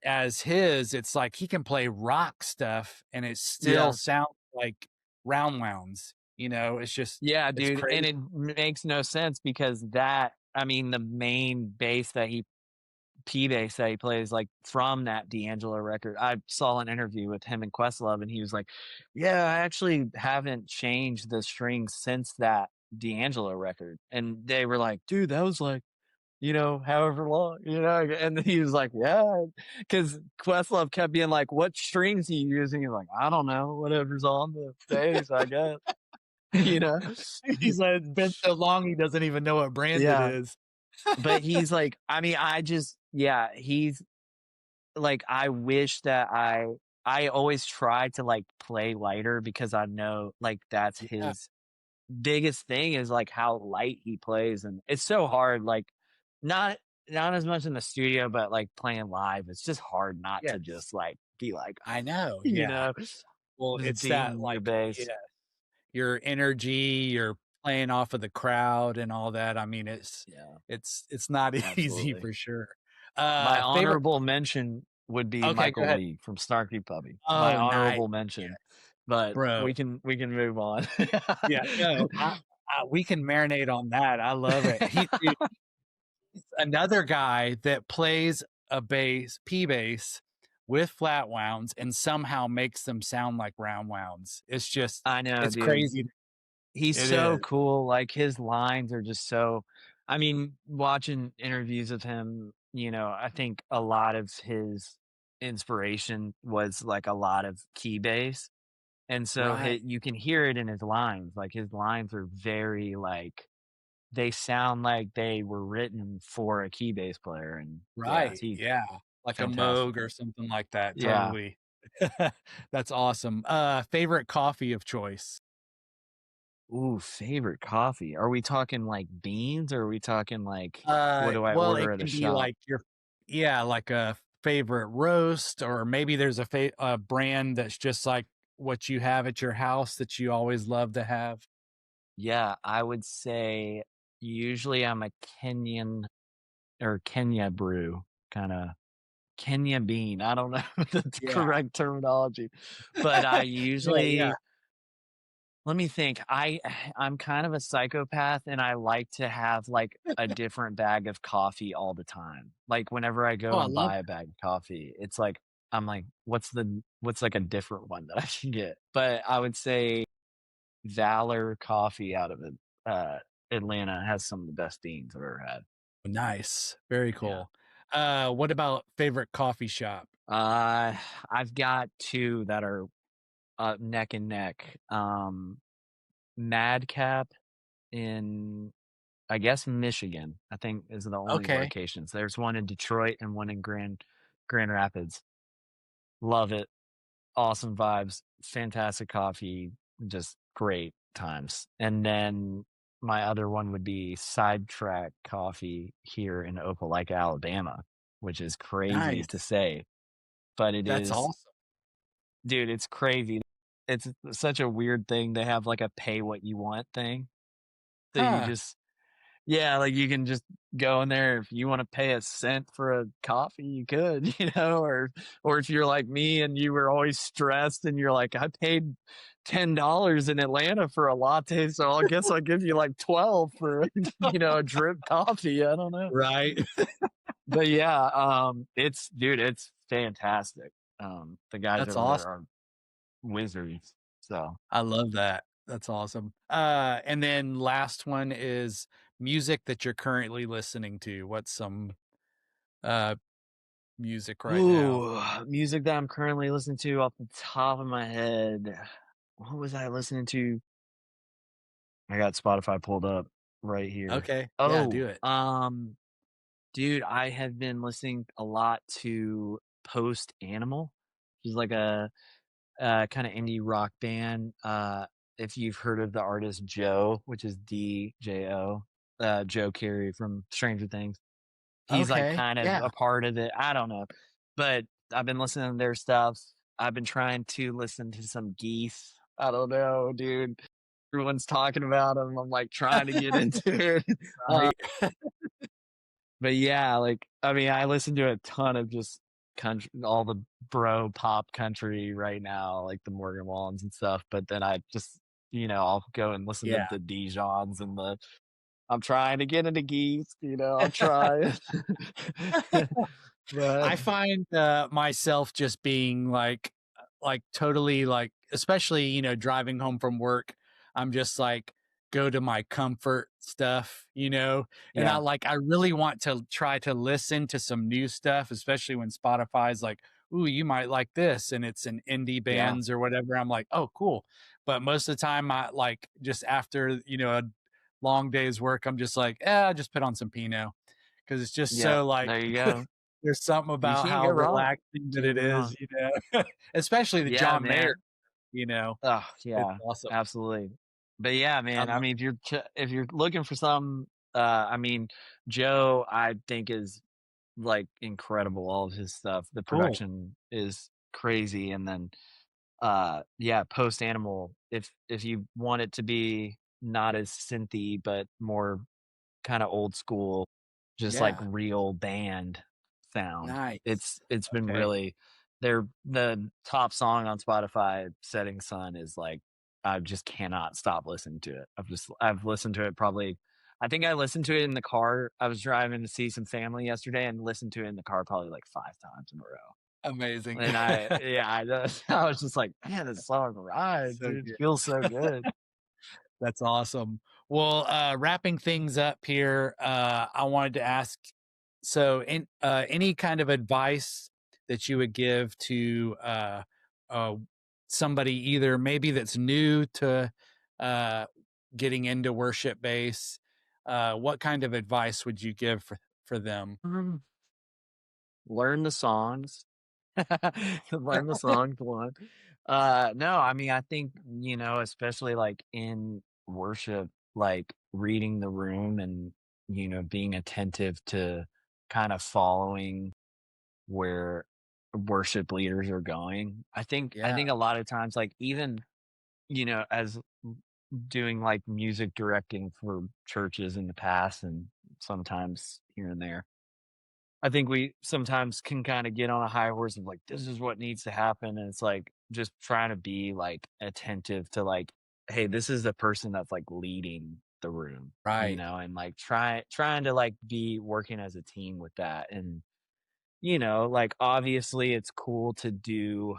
as his, it's like he can play rock stuff and it still Yeah. sounds like round wounds, it's just Yeah, it's dude, and crazy. it makes no sense because I mean, the main bass that he P bass that he plays, like, from that D'Angelo record. I saw an interview with him and Questlove, and he was like, "Yeah, I actually haven't changed the strings since that D'Angelo record." And they were like, "Dude, that was like, however long," and he was like, "Yeah," because Questlove kept being like, "What strings are you using?" He's like, "I don't know, whatever's on the bass, I guess." You know? He's like, it's been so long he doesn't even know what brand it Yeah. is. But he's like, I mean, yeah, he's like, I wish that I always try to like play lighter because I know like that's Yeah. his biggest thing is like how light he plays. And it's so hard, like not not as much in the studio, but like playing live, it's just hard not to Yes. just like be like, I know, you yeah. know, Well, just it's that, beating your like, bass. yeah, your energy, you're playing off of the crowd and all that. I mean, Yeah, it's not easy absolutely. for sure. My Favorite honorable mention would be Okay, go Michael ahead. Lee from Snarky Puppy. My Oh, nice. honorable Yeah, mention, but bro. we can move on. Yeah, no, we can marinate on that. I love it. Dude, he's another guy that plays a bass, P bass with flat wounds and somehow makes them sound like round wounds. I know, It's dude. crazy. He's It so is. cool. Like his lines are just so. I mean, watching interviews of him, I think a lot of his inspiration was like a lot of key bass, and so Right, you can hear it in his lines. Like his lines are very like they sound like they were written for a key bass player, and yeah, right, he's yeah, like a fantastic. Moog or something like that, Yeah, totally. That's awesome. Favorite coffee of choice? Ooh, favorite coffee. Are we talking like beans or are we talking like what do I Well, order it at a can be shop? like your yeah, like a favorite roast, or maybe there's a brand that's just like what you have at your house that you always love to have. Yeah, I would say usually I'm a Kenyan or Kenya brew, kind of Kenya bean. I don't know the Yeah. correct terminology, but I Yeah, yeah. usually let me think. I'm kind of a psychopath and I like to have like a different bag of coffee all the time. Like whenever I Oh, go I and love buy a bag of coffee, it's like I'm like, what's like a different one that I can get? But I would say Valor Coffee out of Atlanta has some of the best beans I've ever had. nice. Very Yeah. cool. What about favorite coffee shop? Uh, I've got two that are neck and neck. Madcap in I guess Michigan, I think is the only Okay, locations. There's one in Detroit and one in Grand Rapids. Love it. Awesome vibes, fantastic coffee, just great times. And then my other one would be Sidetrack Coffee here in Opelika, Alabama, which is crazy to nice. say, but it That's is, awesome. dude, it's crazy. It's such a weird thing. They have like a pay what you want thing. So you Huh. just yeah, like, you can just go in there if you wanna pay a cent for a coffee, you could, or if you're like me and you were always stressed and you're like, "I paid $10 in Atlanta for a latte, so I guess I'll give you, like, 12 for, a drip coffee." I don't know. Right. But, yeah, it's dude, it's fantastic. The guys That's over there awesome. are wizards, so I love that. That's awesome. And then last one is music that you're currently listening to. What's some uh music right now? ooh, music that I'm currently listening to off the top of my head. What was I listening to? I got Spotify pulled up right here. Okay. Yeah, Oh, do it. dude, I have been listening a lot to Post Animal, which is like a, kinda indie rock band. If you've heard of the artist Joe, which is DJO, Joe Carey from Stranger Things. He's, like, Okay. kind of Yeah. a part of it, I don't know, but I've been listening to their stuff. I've been trying to listen to some Geese. I don't know, dude. Everyone's talking about 'em, I'm, like, trying to get into it. Uh, Right. but yeah, like, I mean, I listen to a ton of just country all the bro pop country right now, like the Morgan Wallens and stuff, but then I just, I'll go and listen to Yeah. the Dijons and I'm trying to get into Geese, I'm trying. But I find, myself just being totally like especially, driving home from work, I'm just like, go to my comfort stuff, and yeah, I really want to try to listen to some new stuff, especially when Spotify's like, "Ooh, you might like this," and it's an indie yeah, bands or whatever, I'm like, "Oh, cool." But most of the time, just after, a long day's work, I'm just like, I'll just put on some Pinot because it's just yep, so, like there you go. there's something You about can't how go wrong. relaxing that Can't it go is, wrong. Especially the Yeah, John Mayer, man. you know? Oh, It's yeah, awesome. absolutely. But yeah, I man, I love mean, if you're looking for some, I mean, Joe, I think is like incredible. All of his stuff, the cool. production is crazy, and then, yeah, Post Animal. If you want it to be not as synthy, but more kind of old school, just like Yeah. real band sound. Nice. It's been Okay. really the top song on Spotify, Setting Sun, is like I just cannot stop listening to it. I've listened to it probably I think I listened to it in the car. I was driving to see some family yesterday and listened to it in the car probably like 5 times in a row. Amazing. And I was just like, man, this song rides, So dude. It good. feels so good. That's awesome. Well, wrapping things up here, I wanted to ask, so any kind of advice that you would give to uh, somebody either maybe that's new to uh, getting into worship bass, what kind of advice would you give for them? Learn the songs Learn the songs one. No, I mean, I think, especially like in worship, like reading the room and, being attentive to kind of following where worship leaders are going. I think Yeah, a lot of times, like even, as doing like music directing for churches in the past and sometimes here and there. I think we sometimes can kind of get on a high horse of like, this is what needs to happen. And it's like just trying to be like attentive to like, hey, this is the person that's like leading the room, right. and like trying to like be working as a team with that. And, like obviously it's cool to do,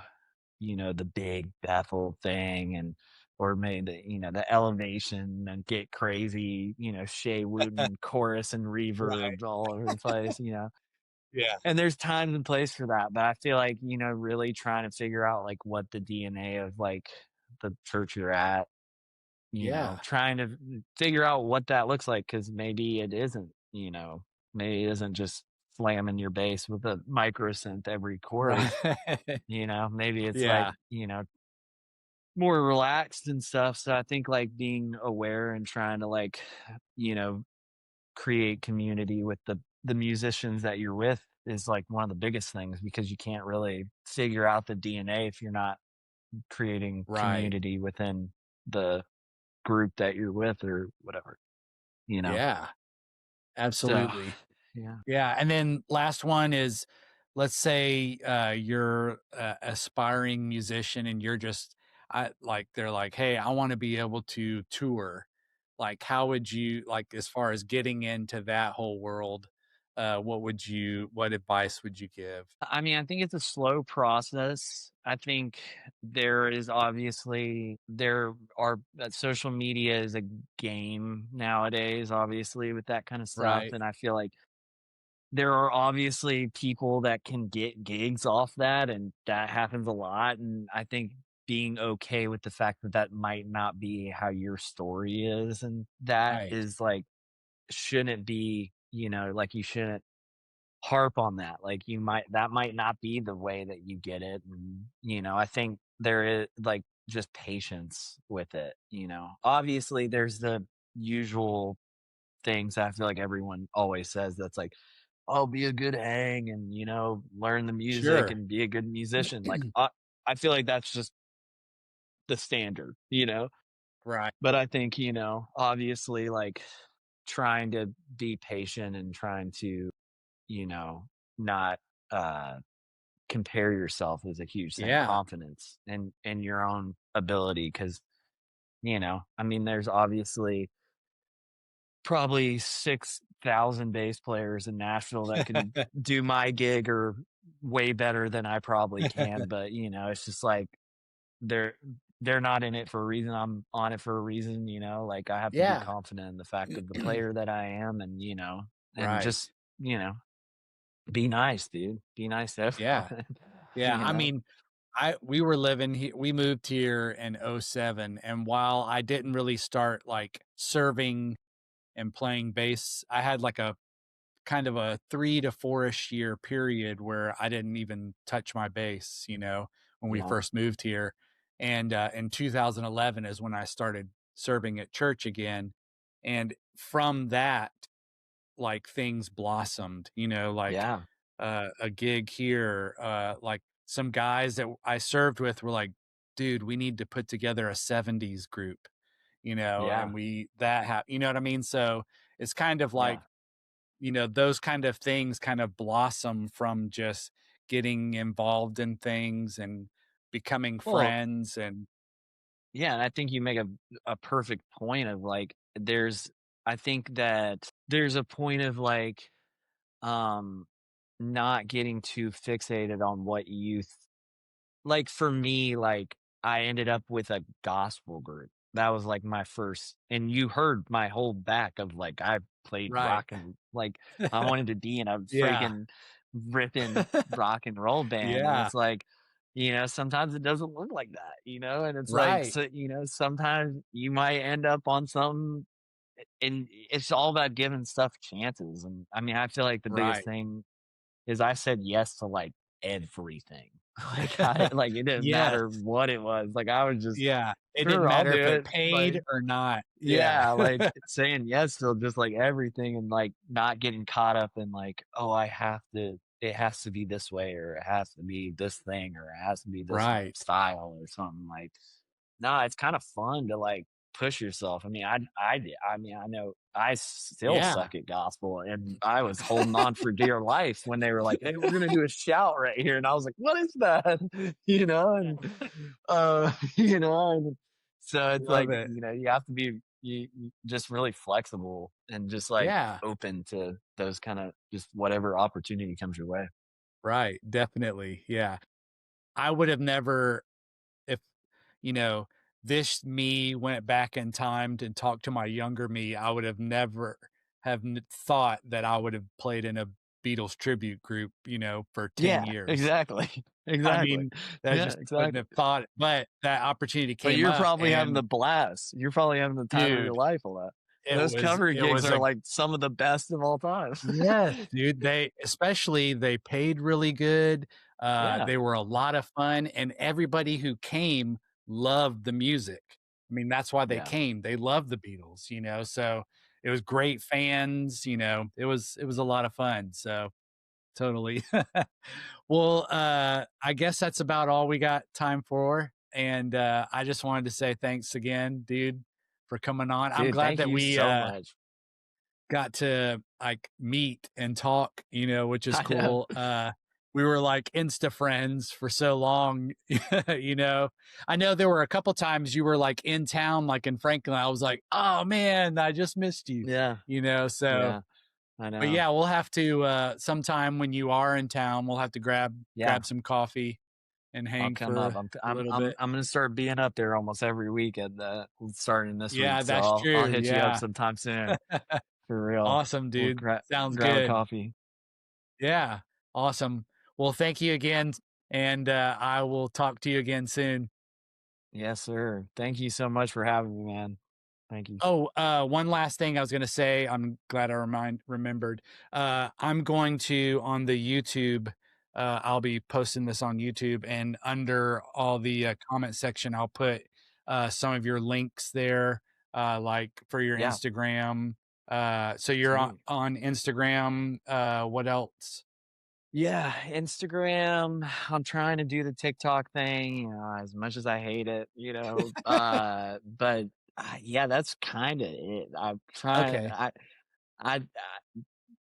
the big Bethel thing and or maybe the elevation and get crazy, Shea Wooten chorus and Right. reverb all over the place. Yeah. And there's times and place for that, but I feel like, really trying to figure out, like, what the DNA of, like, the church you're at, Yeah. trying to figure out what that looks like because maybe it isn't just slamming your bass with a micro synth every chorus, Right. maybe it's, like, Yeah. more relaxed and stuff, so I think, like, being aware and trying to, like, you know, create community with the musicians that you're with is like one of the biggest things because you can't really figure out the DNA if you're not creating Right. community within the group that you're with or whatever, you know? Yeah. So, Absolutely. yeah. Yeah, and then last one is, let's say, you're a aspiring musician and you're just like, they're like, "Hey, I wanna be able to tour." Like, how would you like, as far as getting into that whole world, what advice would you give? I mean, I think it's a slow process. I think there are social media is a game nowadays, obviously, with that kind of stuff. Right, And I feel like there are obviously people that can get gigs off that, and that happens a lot, and I think being okay with the fact that that might not be how your story is, and that right. is, like, shouldn't be, like, you shouldn't harp on that, like, that might not be the way that you get it, and, I think there is, like, just patience with it. Obviously, there's the usual things I feel like everyone always says that's like, "Oh, be a good hang and, learn the music Sure. and be a good musician." Like, I feel like that's just the standard. Right. But I think, obviously, like, trying to be patient and trying to, you know, not, uh, compare yourself is a huge thing. Yeah, Confidence in your own ability, because I mean, there's obviously probably 6,000 bass players in Nashville that can do my gig or way better than I probably can, but, it's just like they're they're not in it for a reason, I'm on it for a reason. Like, I have to be yeah. confident in the fact of the player that I am and, and just, Right. be nice, dude. Be nice to Yeah, everyone, yeah, you I know? mean, we moved here in '07, and while I didn't really start, like, serving and playing bass, I had, like, a kind of a 3 to 4-ish year period where I didn't even touch my bass, when we Yeah, first moved here, and, in 2011 is when I started serving at church again, and from that, like, things blossomed, like, yeah, a gig here, like, some guys that I served with were like, "Dude, we need to put together a '70s group," yeah, and you know what I mean? So, it's kind of yeah. like, those kind of things kind of blossom from just getting involved in things and becoming Well, friends and yeah, and I think you make a perfect point of, like, I think that there's a point of, like, um, not getting too fixated on what like, for me, like, I ended up with a gospel group. That was, like, my first and you heard my whole back of, like, I played right. rock and like, I wanted to be in a Yeah. friggin' ripping rock and roll band, and Yeah. it's like, sometimes it doesn't look like that, and it's like, Right. so, sometimes you might end up on something and it's all about giving stuff chances, and, I mean, I feel like the biggest Right. thing is I said yes to, like everything. Like it didn't Yes. matter what it was. Like I was just, Yeah. It didn't sure, I'll matter do if it it. paid Like, or not. Yeah. yeah, like saying yes to just like everything and like not getting caught up in like, oh, it has to be this way or it has to be this thing or it has to be this Right. style or something like. No, it's kind of fun to like push yourself. I mean, I mean, I know I still Yeah. suck at gospel and I was holding on for dear life when they were like, hey, we're gonna do a shout right here. And I was like, what is that? You know, and you know, and so it's Love like, it. you know, you have to be you just really flexible and just like Yeah. open to those kind of just whatever opportunity comes your way. Right. Definitely. Yeah. I would have never, if, you know, this me went back in time to talk to my younger me, I would have never thought that I would have played in a Beatles tribute group, for 10 Yeah, years. exactly. I Exactly. mean, that Yeah, just wouldn't exactly. have thought it, but that opportunity But came you're up probably having the and blast. You're probably having the time of your dude, life a lot. it Those was cover it gigs was are a like some of the best of all time. yes, dude, they paid really good, Yeah, they were a lot of fun, and everybody who came loved the music. I mean, that's why they yeah. came, they loved the Beatles, so it was great fans, it was a lot of fun, so totally. Well, I guess that's about all we got time for, and, I just wanted to say thanks again, dude, for coming on. I'm Dude, glad thank that you we, so much. got to like meet and talk, which is I know. cool. We were like Insta friends for so long, you know. I know there were a couple times you were like in town, like in Franklin. I was like, oh man, I just missed you, Yeah, So, yeah, I but know. yeah, we'll have to sometime when you are in town, we'll have to Yeah, grab some coffee and I'll hang come for up. a little bit. I'm gonna start being up there almost every week at the starting this week. Yeah, So that's I'll true. hit you up Yeah. sometime soon for real. Awesome, We'll dude. Sounds grab a good. coffee. Yeah. Awesome. Well, thank you again, and, I will talk to you again soon. Yes, sir. Thank you so much for having me, man. Thank you. Oh, one last thing I was gonna say, I'm glad I remembered. I'm going to on the YouTube, I'll be posting this on YouTube, and under all the, comment section, I'll put, some of your links there, like, for your Yeah, Instagram. So you're sweet. on Instagram, what else? Yeah, Instagram. I'm trying to do the TikTok thing, as much as I hate it, but yeah, that's kind of it. I'm trying. Okay. I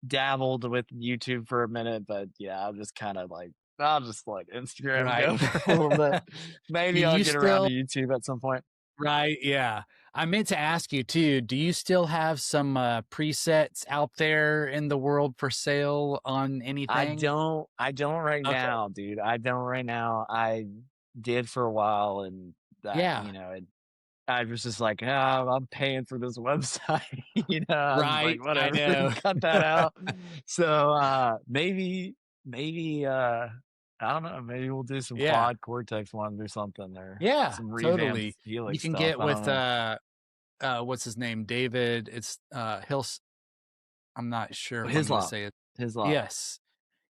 dabbled with YouTube for a minute, but yeah, I'm just kind of like I'll just let Instagram Right. go for a little bit. Do Maybe I'll you get around still to YouTube at some point. Right, yeah. I meant to ask you too, do you still have some, presets out there in the world for sale on anything? I don't right Okay. now, dude. I don't right now. I did for a while, and that Yeah. I was just like, "Ah, I'm paying for this website," I was just Right, like, I "Whatever, know. cut that out." So, maybe, I don't know, maybe we'll do some Yeah. Quad Cortex ones or something, or Yeah, some revamped totally. You Helix can stuff, get I don't with, know. what's his name? David, it's, Hils I'm not sure if I'm His gonna lot, say it. his lot. Yes.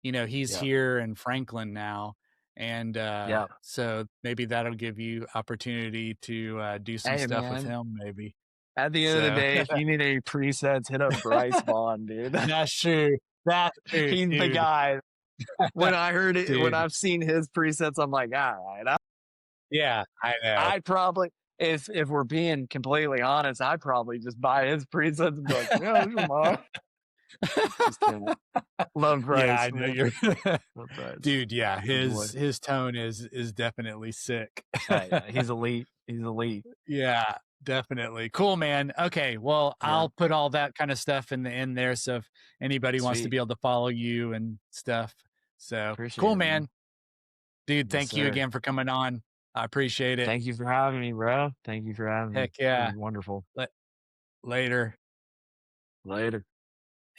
He's Yeah, here in Franklin now, and, yeah. so maybe that'll give you opportunity to, do some Hey, stuff with man, him maybe. at the end of the So day, if you need any presets, hit up Bryce Vaughn, dude. that's true. That's true, He's the dude. guy. When I heard it when Dude. I've seen his presets, I'm like, "Alright, Yeah, I know. I'd probably if we're being completely honest, I'd probably just buy his presets and be like, "Yeah, these are mine." Just kidding. Love Yeah, Bryce, I know man. you're Love Bryce. dude, yeah, Good boy. his tone is definitely sick. Yeah, he's elite. He's elite. Yeah, definitely. Cool, man. Okay, well, Yeah, I'll put all that kinda stuff in the end there, so if anybody wants to sweet. be able to follow you and stuff. So, Appreciate cool, it, man. man. Dude, Yes, thank you sir. again for coming on. I appreciate it. Thank you for having me, bro. Thank you for having me. Heck It yeah. was wonderful. La later. Later.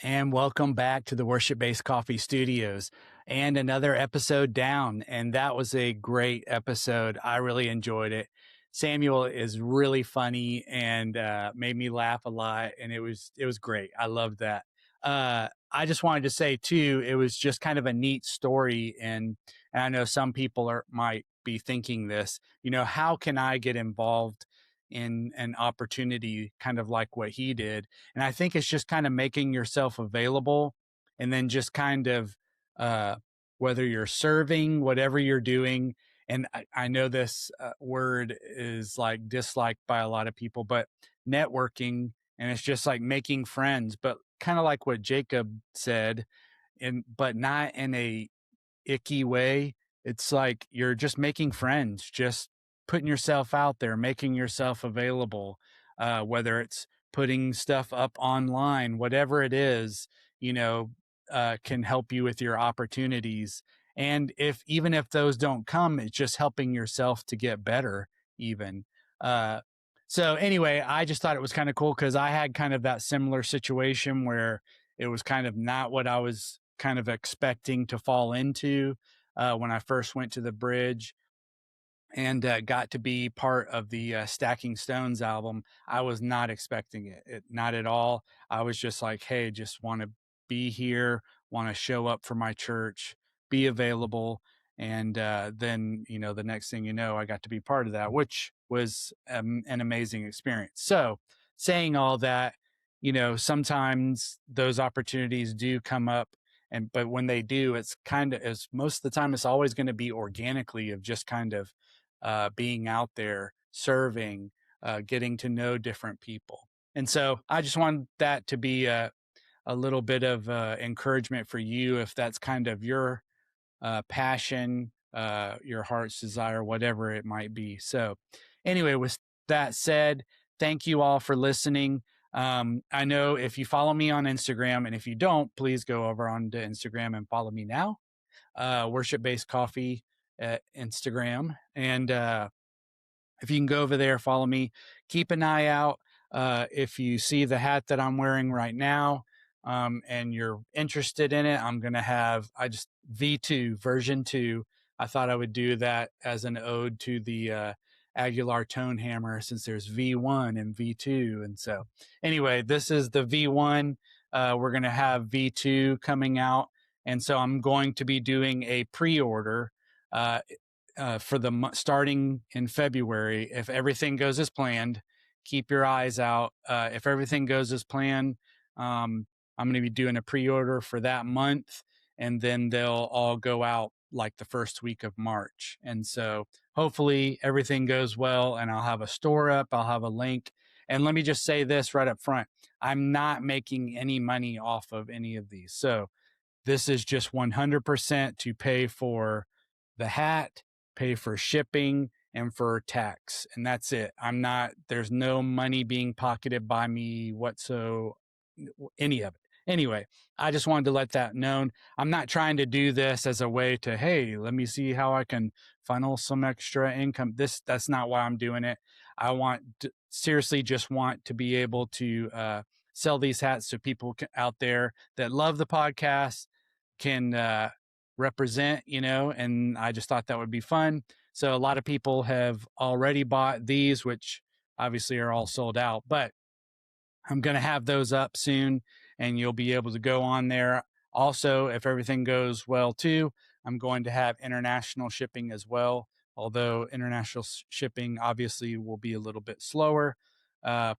And welcome back to the Worship Based Coffee Studios and another episode down. And that was a great episode. I really enjoyed it. Samuel is really funny and made me laugh a lot, and it was great. I loved that. I just wanted to say too, it was just kind of a neat story. And I know some people might be thinking this, how can I get involved in an opportunity kind of like what he did? And I think it's just kind of making yourself available, and then just kind of, uh, whether you're serving, whatever you're doing. And I know this word is like disliked by a lot of people, but networking, and it's just like making friends, but kind of like what Jacob said, but not in a icky way. It's like you're just making friends, just putting yourself out there, making yourself available, whether it's putting stuff up online, whatever it is, can help you with your opportunities. And even if those don't come, it's just helping yourself to get better even. So anyway, I just thought it was kind of cool because I had kind of that similar situation where it was kind of not what I was kind of expecting to fall into when I first went to the bridge and got to be part of the Stacking Stones album. I was not expecting it, not at all. I was just like, hey, just want to be here, want to show up for my church, be available. And then, the next thing you know, I got to be part of that, which was an amazing experience. So saying all that, sometimes those opportunities do come up. But when they do, it's kind of, as most of the time, it's always going to be organically of just kind of being out there, serving, getting to know different people. And so I just wanted that to be a little bit of encouragement for you if that's kind of your passion, your heart's desire, whatever it might be. So anyway, with that said, thank you all for listening. I know if you follow me on Instagram, and if you don't, please go over onto Instagram and follow me now. Worship Based Coffee at Instagram. And if you can go over there, follow me, keep an eye out. If you see the hat that I'm wearing right now, and you're interested in it, I'm going to have, V2 version 2. I thought I would do that as an ode to the Aguilar tone hammer, since there's V1 and V2. And so anyway, this is the V1. We're going to have V2 coming out. And so I'm going to be doing a pre-order for the starting in February. If everything goes as planned, keep your eyes out. If everything goes as planned, I'm going to be doing a pre-order for that month, and then they'll all go out like the first week of March. And so hopefully everything goes well, and I'll have a store up, I'll have a link. And let me just say this right up front. I'm not making any money off of any of these. So this is just 100% to pay for the hat, pay for shipping, and for tax. And that's it. There's no money being pocketed by me whatsoever, any of it. Anyway, I just wanted to let that known. I'm not trying to do this as a way to, hey, let me see how I can funnel some extra income. That's not why I'm doing it. I seriously just want to be able to sell these hats to people out there that love the podcast, can represent, and I just thought that would be fun. So a lot of people have already bought these, which obviously are all sold out, but I'm going to have those up soon, and you'll be able to go on there. Also, if everything goes well too, I'm going to have international shipping as well, although international shipping obviously will be a little bit slower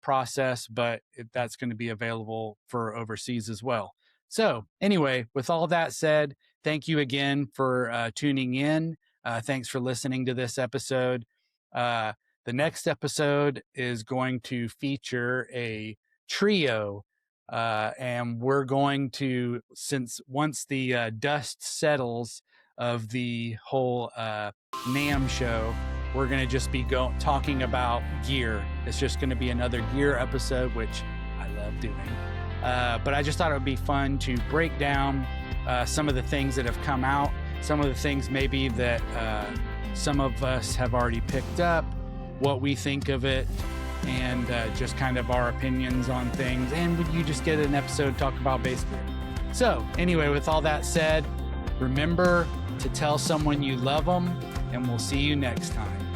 process, but that's going to be available for overseas as well. So anyway, with all that said, thank you again for tuning in. Thanks for listening to this episode. The next episode is going to feature a trio, and we're going to, once the dust settles of the whole NAMM show, we're going to just be talking about gear. It's just going to be another gear episode, which I love doing. But I just thought it would be fun to break down some of the things that have come out, some of the things maybe that some of us have already picked up, what we think of it, and just kind of our opinions on things. And you just get an episode talk about bass gear. So anyway, with all that said, remember to tell someone you love them, and we'll see you next time.